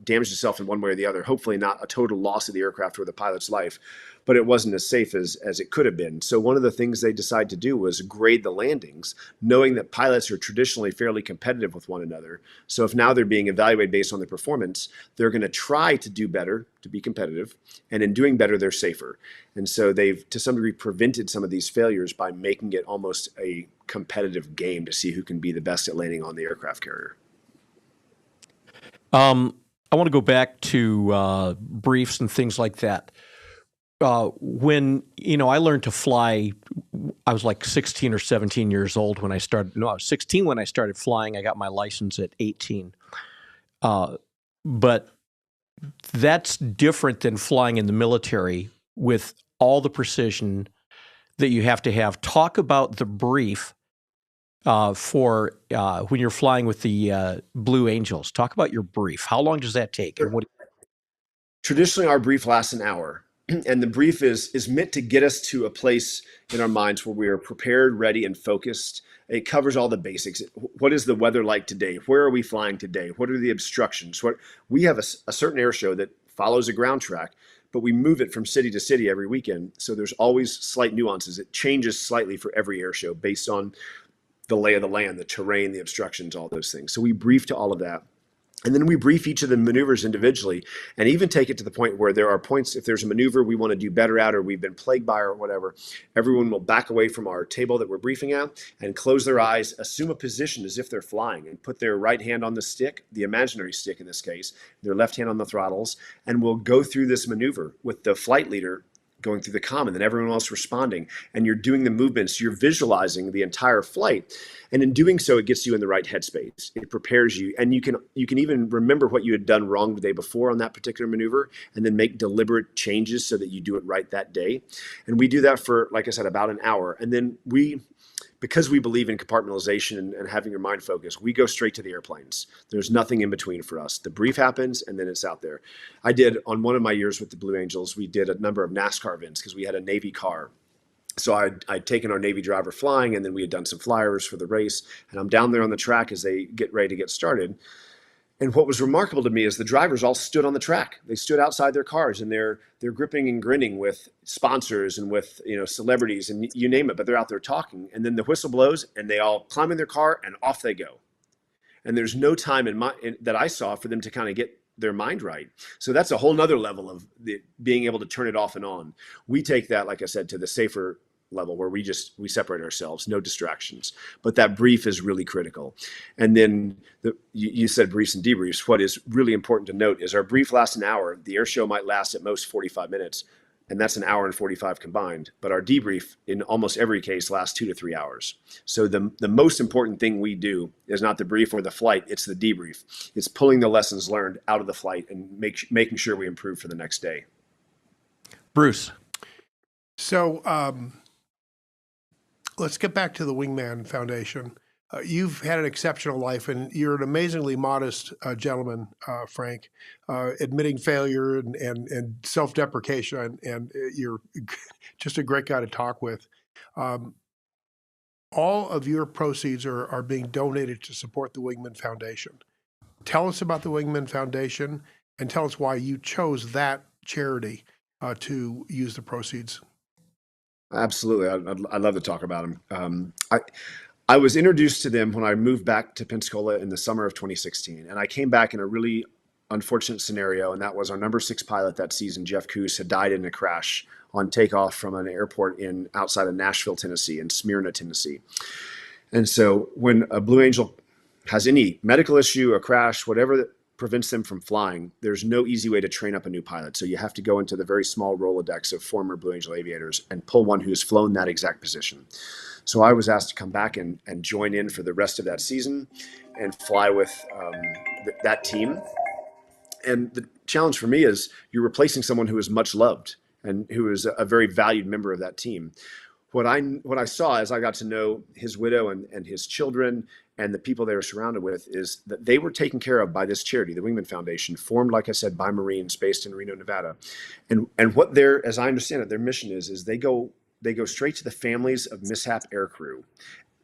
S7: damages itself in one way or the other. Hopefully not a total loss of the aircraft or the pilot's life, but it wasn't as safe as it could have been. So one of the things they decided to do was grade the landings, knowing that pilots are traditionally fairly competitive with one another. So if now they're being evaluated based on their performance, they're going to try to do better to be competitive. And in doing better, they're safer. And so they've, to some degree, prevented some of these failures by making it almost a competitive game to see who can be the best at landing on the aircraft carrier.
S4: I want to go back to briefs and things like that. When I learned to fly, I was like 16 or 17 years old when I started. No, I was 16 when I started flying. I got my license at 18. But that's different than flying in the military with all the precision that you have to have. Talk about the brief for when you're flying with the Blue Angels. Talk about your brief. How long does that take? And what?
S7: Traditionally, our brief lasts an hour. And the brief is meant to get us to a place in our minds where we are prepared, ready, and focused. It covers all the basics. What is the weather like today? Where are we flying today? What are the obstructions? We have a certain air show that follows a ground track, but we move it from city to city every weekend. So there's always slight nuances. It changes slightly for every air show based on the lay of the land, the terrain, the obstructions, all those things. So we brief to all of that. And then we brief each of the maneuvers individually and even take it to the point where there are points, if there's a maneuver we want to do better at or we've been plagued by or whatever, everyone will back away from our table that we're briefing at and close their eyes, assume a position as if they're flying and put their right hand on the stick, the imaginary stick in this case, their left hand on the throttles, and we'll go through this maneuver with the flight leader going through the comm and then everyone else responding, and you're doing the movements, you're visualizing the entire flight. And in doing so, it gets you in the right headspace. It prepares you, and you can even remember what you had done wrong the day before on that particular maneuver and then make deliberate changes so that you do it right that day. And we do that for, like I said, about an hour. And then because we believe in compartmentalization and having your mind focused, we go straight to the airplanes. There's nothing in between for us. The brief happens and then it's out there. I did, on one of my years with the Blue Angels, we did a number of NASCAR events because we had a Navy car. So I'd taken our Navy driver flying, and then we had done some flyers for the race. And I'm down there on the track as they get ready to get started. And what was remarkable to me is the drivers all stood on the track. They stood outside their cars, and they're gripping and grinning with sponsors and with celebrities and you name it. But they're out there talking, and then the whistle blows, and they all climb in their car and off they go. And there's no time that I saw for them to kind of get their mind right. So that's a whole nother level of being able to turn it off and on. We take that, like I said, to the safer level where we separate ourselves, no distractions. But that brief is really critical. And then you said briefs and debriefs. What is really important to note is our brief lasts an hour. The air show might last at most 45 minutes, and that's an hour and 45 combined. But our debrief in almost every case lasts 2 to 3 hours. So the most important thing we do is not the brief or the flight, it's the debrief. It's pulling the lessons learned out of the flight and making sure we improve for the next day.
S4: Bruce.
S5: So let's get back to the Wingman Foundation. You've had an exceptional life, and you're an amazingly modest gentleman, Frank, admitting failure and self-deprecation, and you're just a great guy to talk with. All of your proceeds are being donated to support the Wingman Foundation. Tell us about the Wingman Foundation, and tell us why you chose that charity to use the proceeds.
S7: Absolutely. I'd love to talk about them. I was introduced to them when I moved back to Pensacola in the summer of 2016. And I came back in a really unfortunate scenario. And that was our number 6 pilot that season, Jeff Coos, had died in a crash on takeoff from an airport outside of Nashville, Tennessee, and Smyrna, Tennessee. And so when a Blue Angel has any medical issue, a crash, whatever prevents them from flying, there's no easy way to train up a new pilot. So you have to go into the very small Rolodex of former Blue Angel aviators and pull one who's flown that exact position. So I was asked to come back and join in for the rest of that season and fly with that team. And the challenge for me is you're replacing someone who is much loved and who is a very valued member of that team. What I saw as I got to know his widow and his children and the people they were surrounded with is that they were taken care of by this charity, the Wingman Foundation, formed, like I said, by Marines based in Reno, Nevada. And what their, as I understand it, their mission is they go straight to the families of mishap aircrew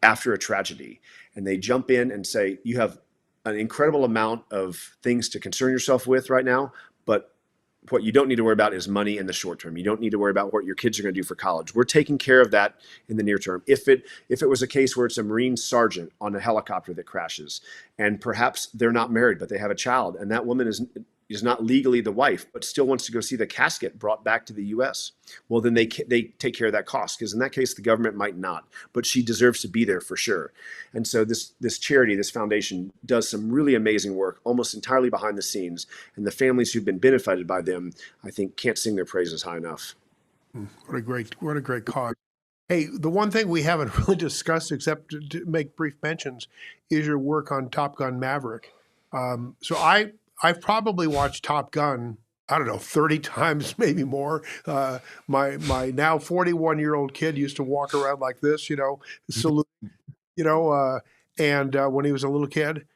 S7: after a tragedy. And they jump in and say, you have an incredible amount of things to concern yourself with right now, but what you don't need to worry about is money in the short term. You don't need to worry about what your kids are going to do for college. We're taking care of that in the near term. If it was a case where it's a Marine sergeant on a helicopter that crashes, and perhaps they're not married, but they have a child, and that woman is not legally the wife, but still wants to go see the casket brought back to the U.S., well, then they take care of that cost, because in that case, the government might not, but she deserves to be there for sure. And so this charity, this foundation, does some really amazing work, almost entirely behind the scenes, and the families who've been benefited by them, I think, can't sing their praises high enough.
S5: What a great cause. Hey, the one thing we haven't really discussed, except to make brief mentions, is your work on Top Gun Maverick. So I've probably watched Top Gun, I don't know, 30 times, maybe more. My now 41-year-old kid used to walk around like this, salute, and when he was a little kid.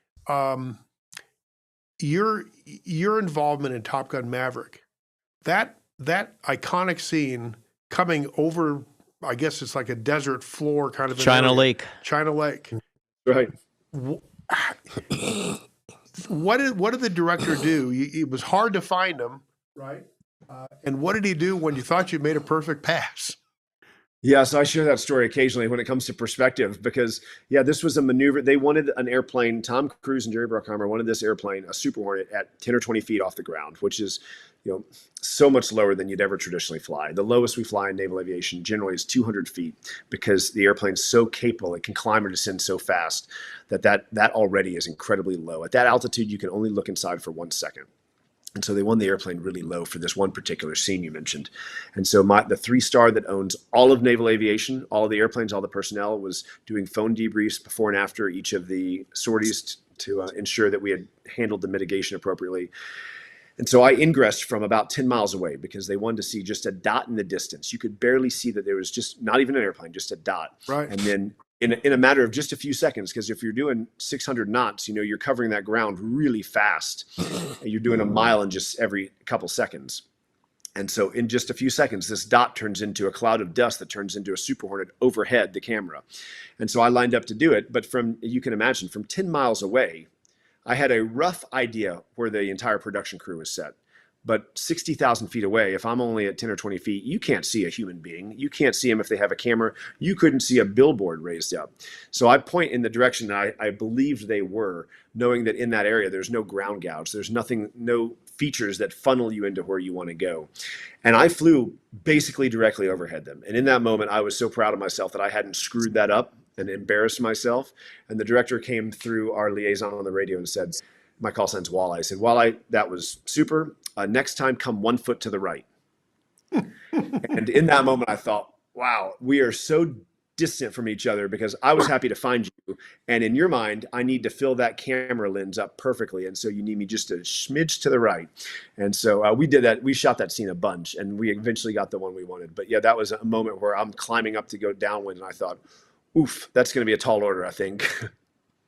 S5: Your involvement in Top Gun Maverick, that iconic scene coming over, I guess it's like a desert floor kind of
S4: China Lake.
S7: Right.
S5: What did the director do? It was hard to find him, right? And what did he do when you thought you made a perfect pass?
S7: Yeah, so I share that story occasionally when it comes to perspective because, this was a maneuver. They wanted an airplane. Tom Cruise and Jerry Bruckheimer wanted this airplane, a Super Hornet, at 10 or 20 feet off the ground, which is, so much lower than you'd ever traditionally fly. The lowest we fly in naval aviation generally is 200 feet because the airplane's so capable, it can climb or descend so fast that already is incredibly low. At that altitude, you can only look inside for 1 second. And so they won the airplane really low for this one particular scene you mentioned. And so the 3-star that owns all of naval aviation, all of the airplanes, all the personnel, was doing phone debriefs before and after each of the sorties to ensure that we had handled the mitigation appropriately. And so I ingressed from about 10 miles away because they wanted to see just a dot in the distance. You could barely see that there was just not even an airplane, just a dot.
S5: Right.
S7: And then in a matter of just a few seconds, because if you're doing 600 knots, you're covering that ground really fast. You're doing a mile in just every couple seconds. And so in just a few seconds, this dot turns into a cloud of dust that turns into a Super Hornet overhead the camera. And so I lined up to do it. But you can imagine, from 10 miles away, I had a rough idea where the entire production crew was set. But 60,000 feet away, if I'm only at 10 or 20 feet, you can't see a human being. You can't see them if they have a camera. You couldn't see a billboard raised up. So I point in the direction that I believed they were, knowing that in that area, there's no ground gouge. There's no features that funnel you into where you want to go. And I flew basically directly overhead them. And in that moment, I was so proud of myself that I hadn't screwed that up and embarrassed myself. And the director came through our liaison on the radio and said, my call sign's Walleye. I said, Walleye, that was super. Next time, come 1 foot to the right. And in that moment, I thought, wow, we are so distant from each other because I was happy to find you. And in your mind, I need to fill that camera lens up perfectly. And so you need me just a smidge to the right. And so we did that. We shot that scene a bunch and we eventually got the one we wanted. But that was a moment where I'm climbing up to go downwind. And I thought, oof, that's going to be a tall order, I think.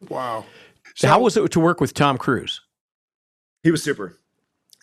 S5: Wow.
S4: So how was it to work with Tom Cruise?
S7: He was super.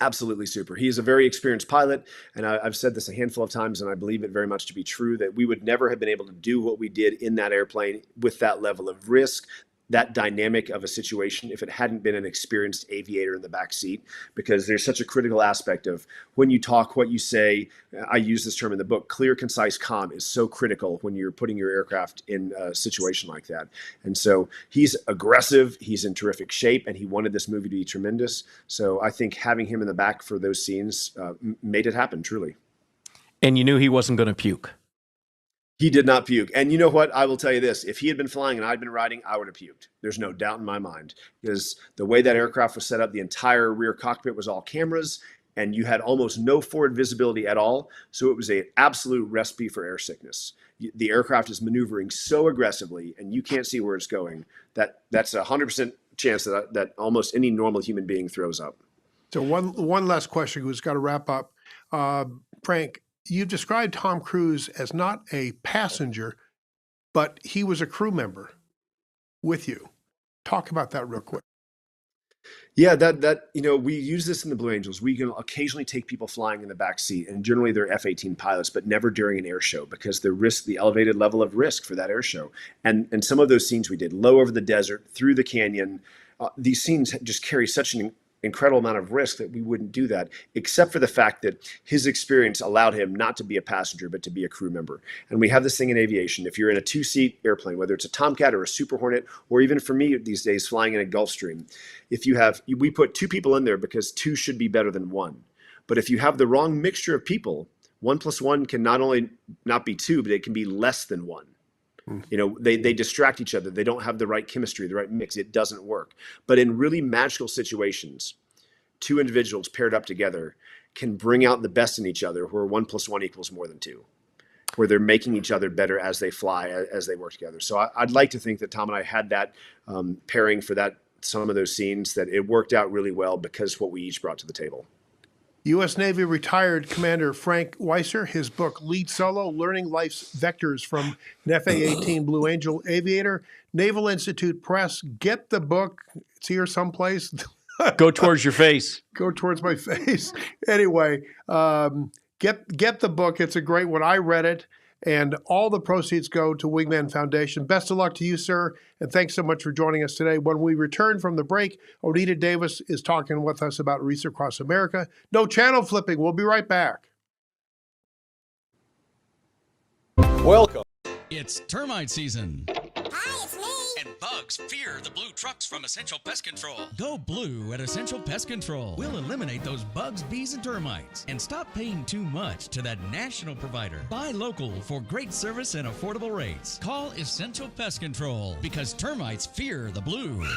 S7: Absolutely super. He is a very experienced pilot, and I've said this a handful of times, and I believe it very much to be true, that we would never have been able to do what we did in that airplane with that level of risk, that dynamic of a situation, if it hadn't been an experienced aviator in the back seat, because there's such a critical aspect of when you talk, what you say. I use this term in the book. Clear, concise, calm is so critical when you're putting your aircraft in a situation like that. And so he's aggressive, he's in terrific shape, and he wanted this movie to be tremendous. So I think having him in the back for those scenes made it happen, truly.
S4: And you knew he wasn't going to puke.
S7: He did not puke. And you know what? I will tell you this. If he had been flying and I'd been riding, I would have puked. There's no doubt in my mind. Because the way that aircraft was set up, the entire rear cockpit was all cameras, and you had almost no forward visibility at all. So it was an absolute recipe for air sickness. The aircraft is maneuvering so aggressively, and you can't see where it's going. That's a 100% chance that almost any normal human being throws up.
S5: So one last question, who's got to wrap up. Frank, you've described Tom Cruise as not a passenger, but he was a crew member with you. Talk about that real quick.
S7: Yeah, that we use this in the Blue Angels. We can occasionally take people flying in the back seat, and generally they're F-18 pilots, but never during an air show because the elevated level of risk for that air show. And some of those scenes we did, low over the desert, through the canyon, these scenes just carry such an incredible amount of risk that we wouldn't do that, except for the fact that his experience allowed him not to be a passenger, but to be a crew member. And we have this thing in aviation. If you're in a two-seat airplane, whether it's a Tomcat or a Super Hornet, or even for me these days flying in a Gulfstream, we put two people in there because two should be better than one. But if you have the wrong mixture of people, 1 + 1 can not only not be two, but it can be less than one. They distract each other. They don't have the right chemistry, the right mix. It doesn't work. But in really magical situations, two individuals paired up together can bring out the best in each other, where 1 + 1 = more than two, where they're making each other better as they fly, as they work together. So I'd like to think that Tom and I had that pairing for some of those scenes, that it worked out really well because what we each brought to the table.
S5: U.S. Navy retired Commander Frank Weisser, his book, Lead Solo, Learning Life's Vectors from an FA-18 Blue Angel Aviator, Naval Institute Press. Get the book. It's here someplace.
S4: Go towards your face.
S5: Go towards my face. Anyway, get the book. It's a great one. I read it, and all the proceeds go to Wingman Foundation. Best of luck to you, sir, and thanks so much for joining us today. When we return from the break, Onita Davis is talking with us about Reese Across America. No channel flipping. We'll be right back.
S6: Welcome.
S1: It's termite season.
S2: Hi, it's me.
S3: And bugs fear the blue trucks from Essential Pest Control.
S1: Go blue at Essential Pest Control. We'll eliminate those bugs, bees, and termites. And stop paying too much to that national provider. Buy local for great service and affordable rates. Call Essential Pest Control because termites fear the blue.
S2: Run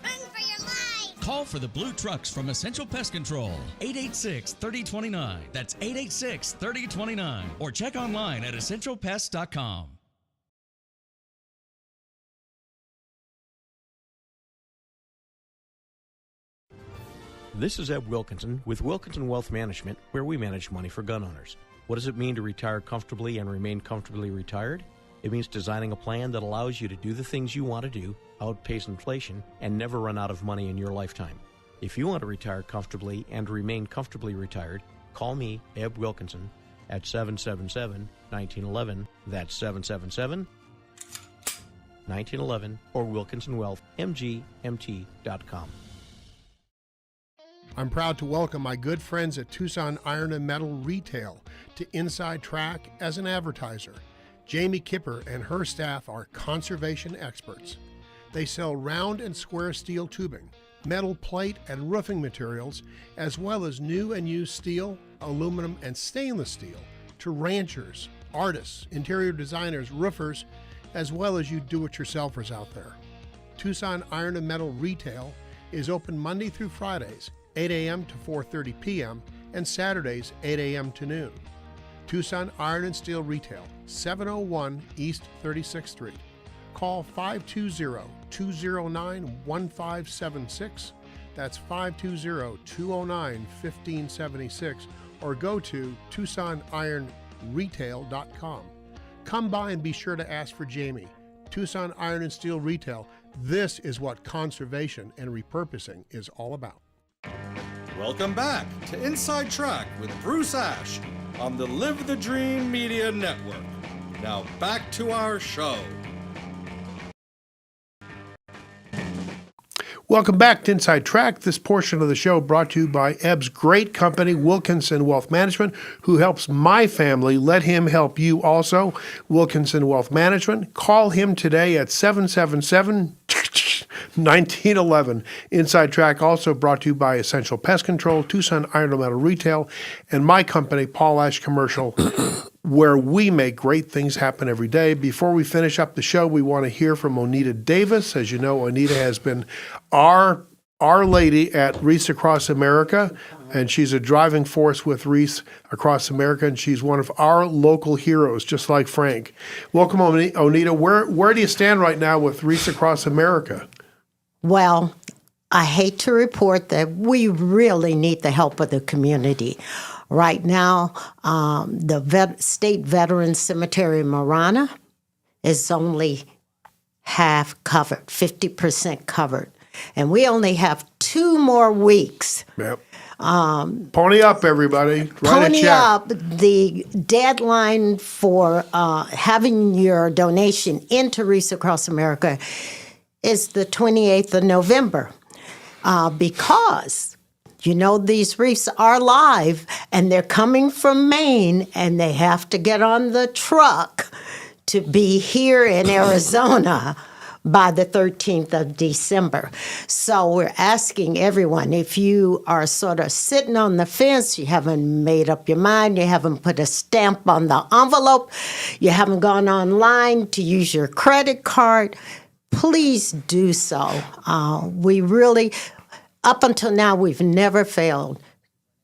S2: for your life.
S1: Call for the blue trucks from Essential Pest Control. 886-3029. That's 886-3029. Or check online at essentialpest.com.
S4: This is Eb Wilkinson with Wilkinson Wealth Management, where we manage money for gun owners. What does it mean to retire comfortably and remain comfortably retired? It means designing a plan that allows you to do the things you want to do, outpace inflation, and never run out of money in your lifetime. If you want to retire comfortably and remain comfortably retired, call me, Eb Wilkinson, at 777-1911. That's 777-1911 or WilkinsonWealthMGMT.com.
S5: I'm proud to welcome my good friends at Tucson Iron and Metal Retail to Inside Track as an advertiser. Jamie Kipper and her staff are conservation experts. They sell round and square steel tubing, metal plate and roofing materials, as well as new and used steel, aluminum, and stainless steel to ranchers, artists, interior designers, roofers, as well as you do-it-yourselfers out there. Tucson Iron and Metal Retail is open Monday through Fridays, 8 a.m. to 4:30 p.m., and Saturdays, 8 a.m. to noon. Tucson Iron and Steel Retail, 701 East 36th Street. Call 520-209-1576. That's 520-209-1576, or go to TucsonIronRetail.com. Come by and be sure to ask for Jamie. Tucson Iron and Steel Retail. This is what conservation and repurposing is all about.
S6: Welcome back to Inside Track with Bruce Ash on the Live the Dream Media Network. Now back to our show.
S5: Welcome back to Inside Track. This portion of the show brought to you by Eb's great company, Wilkinson Wealth Management, who helps my family. Let him help you also. Wilkinson Wealth Management. Call him today at 777-1911. Inside Track also brought to you by Essential Pest Control, Tucson Iron and Metal Retail, and my company, Paul Ash Commercial. where we make great things happen every day. Before we finish up the show, we want to hear from Onita Davis. As you know, Onita has been our lady at Wreaths Across America, and she's a driving force with Wreaths Across America, and she's one of our local heroes, just like Frank. Welcome, Onita. Where do you stand right now with Wreaths Across America?
S8: Well, I hate to report that we really need the help of the community. Right now, the State Veterans Cemetery in Marana is only half covered, 50% covered. And we only have 2 more weeks.
S5: Yep. Pony up, everybody. Write
S8: Pony
S5: a check.
S8: up. The deadline for having your donation into Wreaths Across America is the 28th of November. Because, you know, these wreaths are live and they're coming from Maine and they have to get on the truck to be here in Arizona by the 13th of December. So we're asking everyone, if you are sort of sitting on the fence, you haven't made up your mind, you haven't put a stamp on the envelope, you haven't gone online to use your credit card, please do so. We really, up until now, we've never failed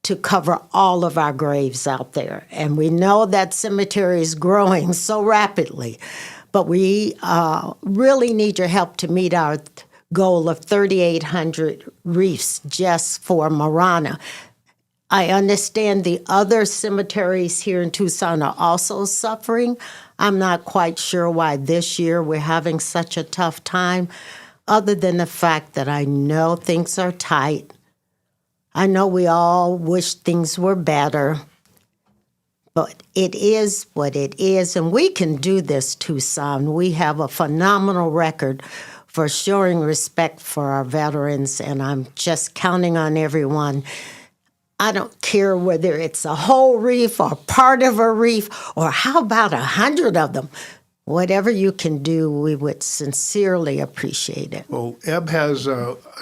S8: to cover all of our graves out there. And we know that cemetery is growing so rapidly. But we really need your help to meet our goal of 3,800 wreaths just for Marana. I understand the other cemeteries here in Tucson are also suffering. I'm not quite sure why this year we're having such a tough time, other than the fact that I know things are tight. I know we all wish things were better. But it is what it is, and we can do this, Tucson. We have a phenomenal record for showing respect for our veterans, and I'm just counting on everyone. I don't care whether it's a whole reef or part of a reef, or how about 100 of them. Whatever you can do, we would sincerely appreciate it.
S5: Well, Eb has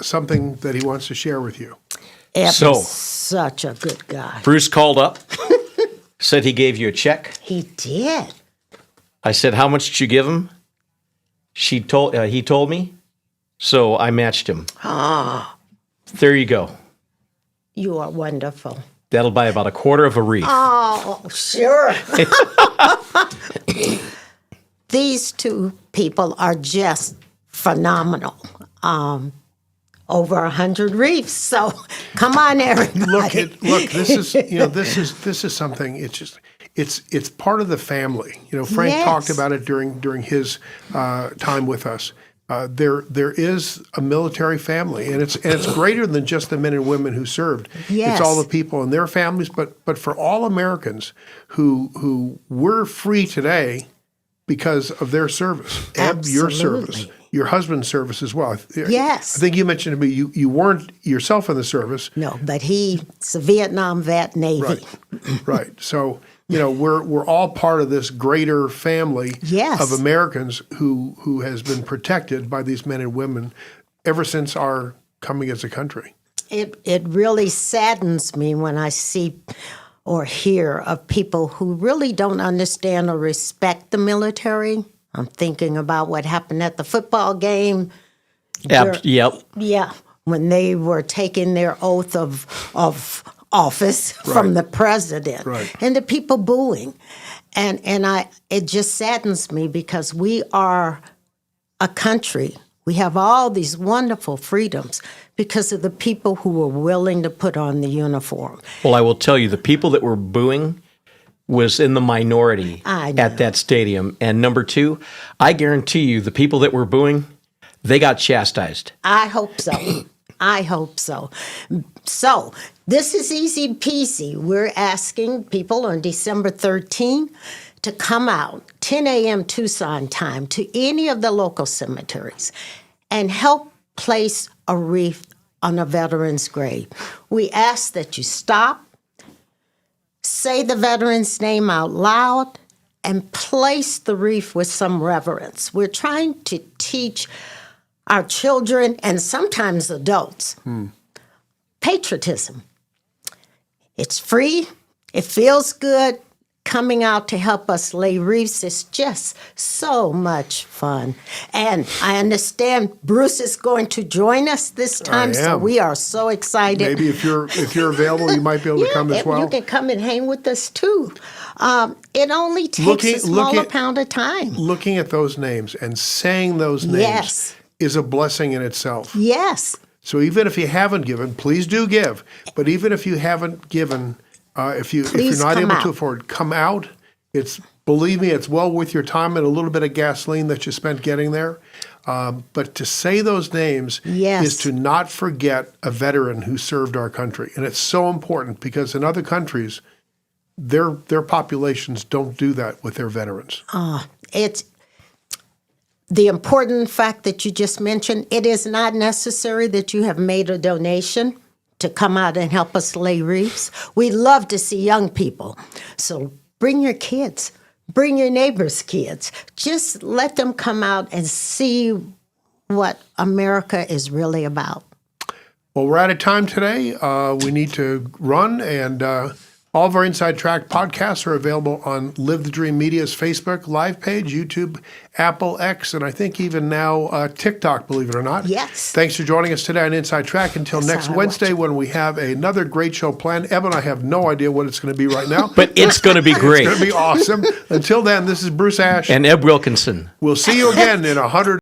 S5: something that he wants to share with you.
S8: Eb
S4: So-
S8: is such a good guy.
S4: Bruce called up, said he gave you a check.
S8: He did.
S4: I said, how much did you give him? He told me, so I matched him. There you go.
S8: You are wonderful.
S4: That'll buy about a quarter of a wreath.
S8: Oh, sure. These 2 people are just phenomenal. Over 100 reefs. So come on, everybody.
S5: Look. This is something. It's part of the family. You know, Frank
S8: Yes.
S5: talked about it during his time with us. There is a military family, and it's greater than just the men and women who served.
S8: Yes.
S5: It's all the people and their families, but for all Americans who were free today because of their service. Eb, your service.
S8: Absolutely.
S5: Your husband's service as well.
S8: Yes.
S5: I think you mentioned to me you weren't yourself in the service.
S8: No, but he's a Vietnam vet, Navy.
S5: Right. Right. So, you know, we're all part of this greater family
S8: Yes.
S5: of Americans who has been protected by these men and women ever since our coming as a country.
S8: It really saddens me when I see or hear of people who really don't understand or respect the military. I'm thinking about what happened at the football game.
S4: Yep.
S8: Yeah, when they were taking their oath of office from the president,
S5: Right.
S8: and the people booing, and it just saddens me because we are a country. We have all these wonderful freedoms because of the people who were willing to put on the uniform.
S4: Well, I will tell you, the people that were booing was in the minority
S8: I know.
S4: at that stadium. And number 2, I guarantee you the people that were booing, they got chastised.
S8: I hope so. I hope so. So this is easy peasy. We're asking people on December 13th to come out, 10 a.m. Tucson time, to any of the local cemeteries and help place a wreath on a veteran's grave. We ask that you stop, say the veteran's name out loud, and place the wreath with some reverence. We're trying to teach our children and sometimes adults patriotism. It's free. It feels good. coming out to help us lay reefs is just so much fun. And I understand Bruce is going to join us this time, so
S5: am.
S8: we are so excited.
S5: Maybe if you're available, you might be able to come as well.
S8: You can come and hang with us too. It only takes a small amount of time.
S5: Looking at those names and saying those names
S8: Yes.
S5: is a blessing in itself.
S8: Yes.
S5: So even if you haven't given, please do give. But even if you haven't given, if you're not able to afford, come out. Believe me, it's well worth your time and a little bit of gasoline that you spent getting there. But to say those names is to not forget a veteran who served our country, and it's so important because in other countries, their populations don't do that with their veterans.
S8: It's the important fact that you just mentioned. It is not necessary that you have made a donation to come out and help us lay reefs. We love to see young people. So bring your kids, bring your neighbors' kids. Just let them come out and see what America is really about.
S5: Well, we're out of time today. We need to run, and all of our Inside Track podcasts are available on Live the Dream Media's Facebook live page, YouTube, Apple, X, and I think even now TikTok, believe it or not.
S8: Yes.
S5: Thanks for joining us today on Inside Track. Until next Wednesday when we have another great show planned. Evan, I have no idea what it's going to be right now.
S4: But it's going to be great.
S5: It's going to be awesome. Until then, this is Bruce Ash.
S4: And Eb Wilkinson.
S5: We'll see you again in 100.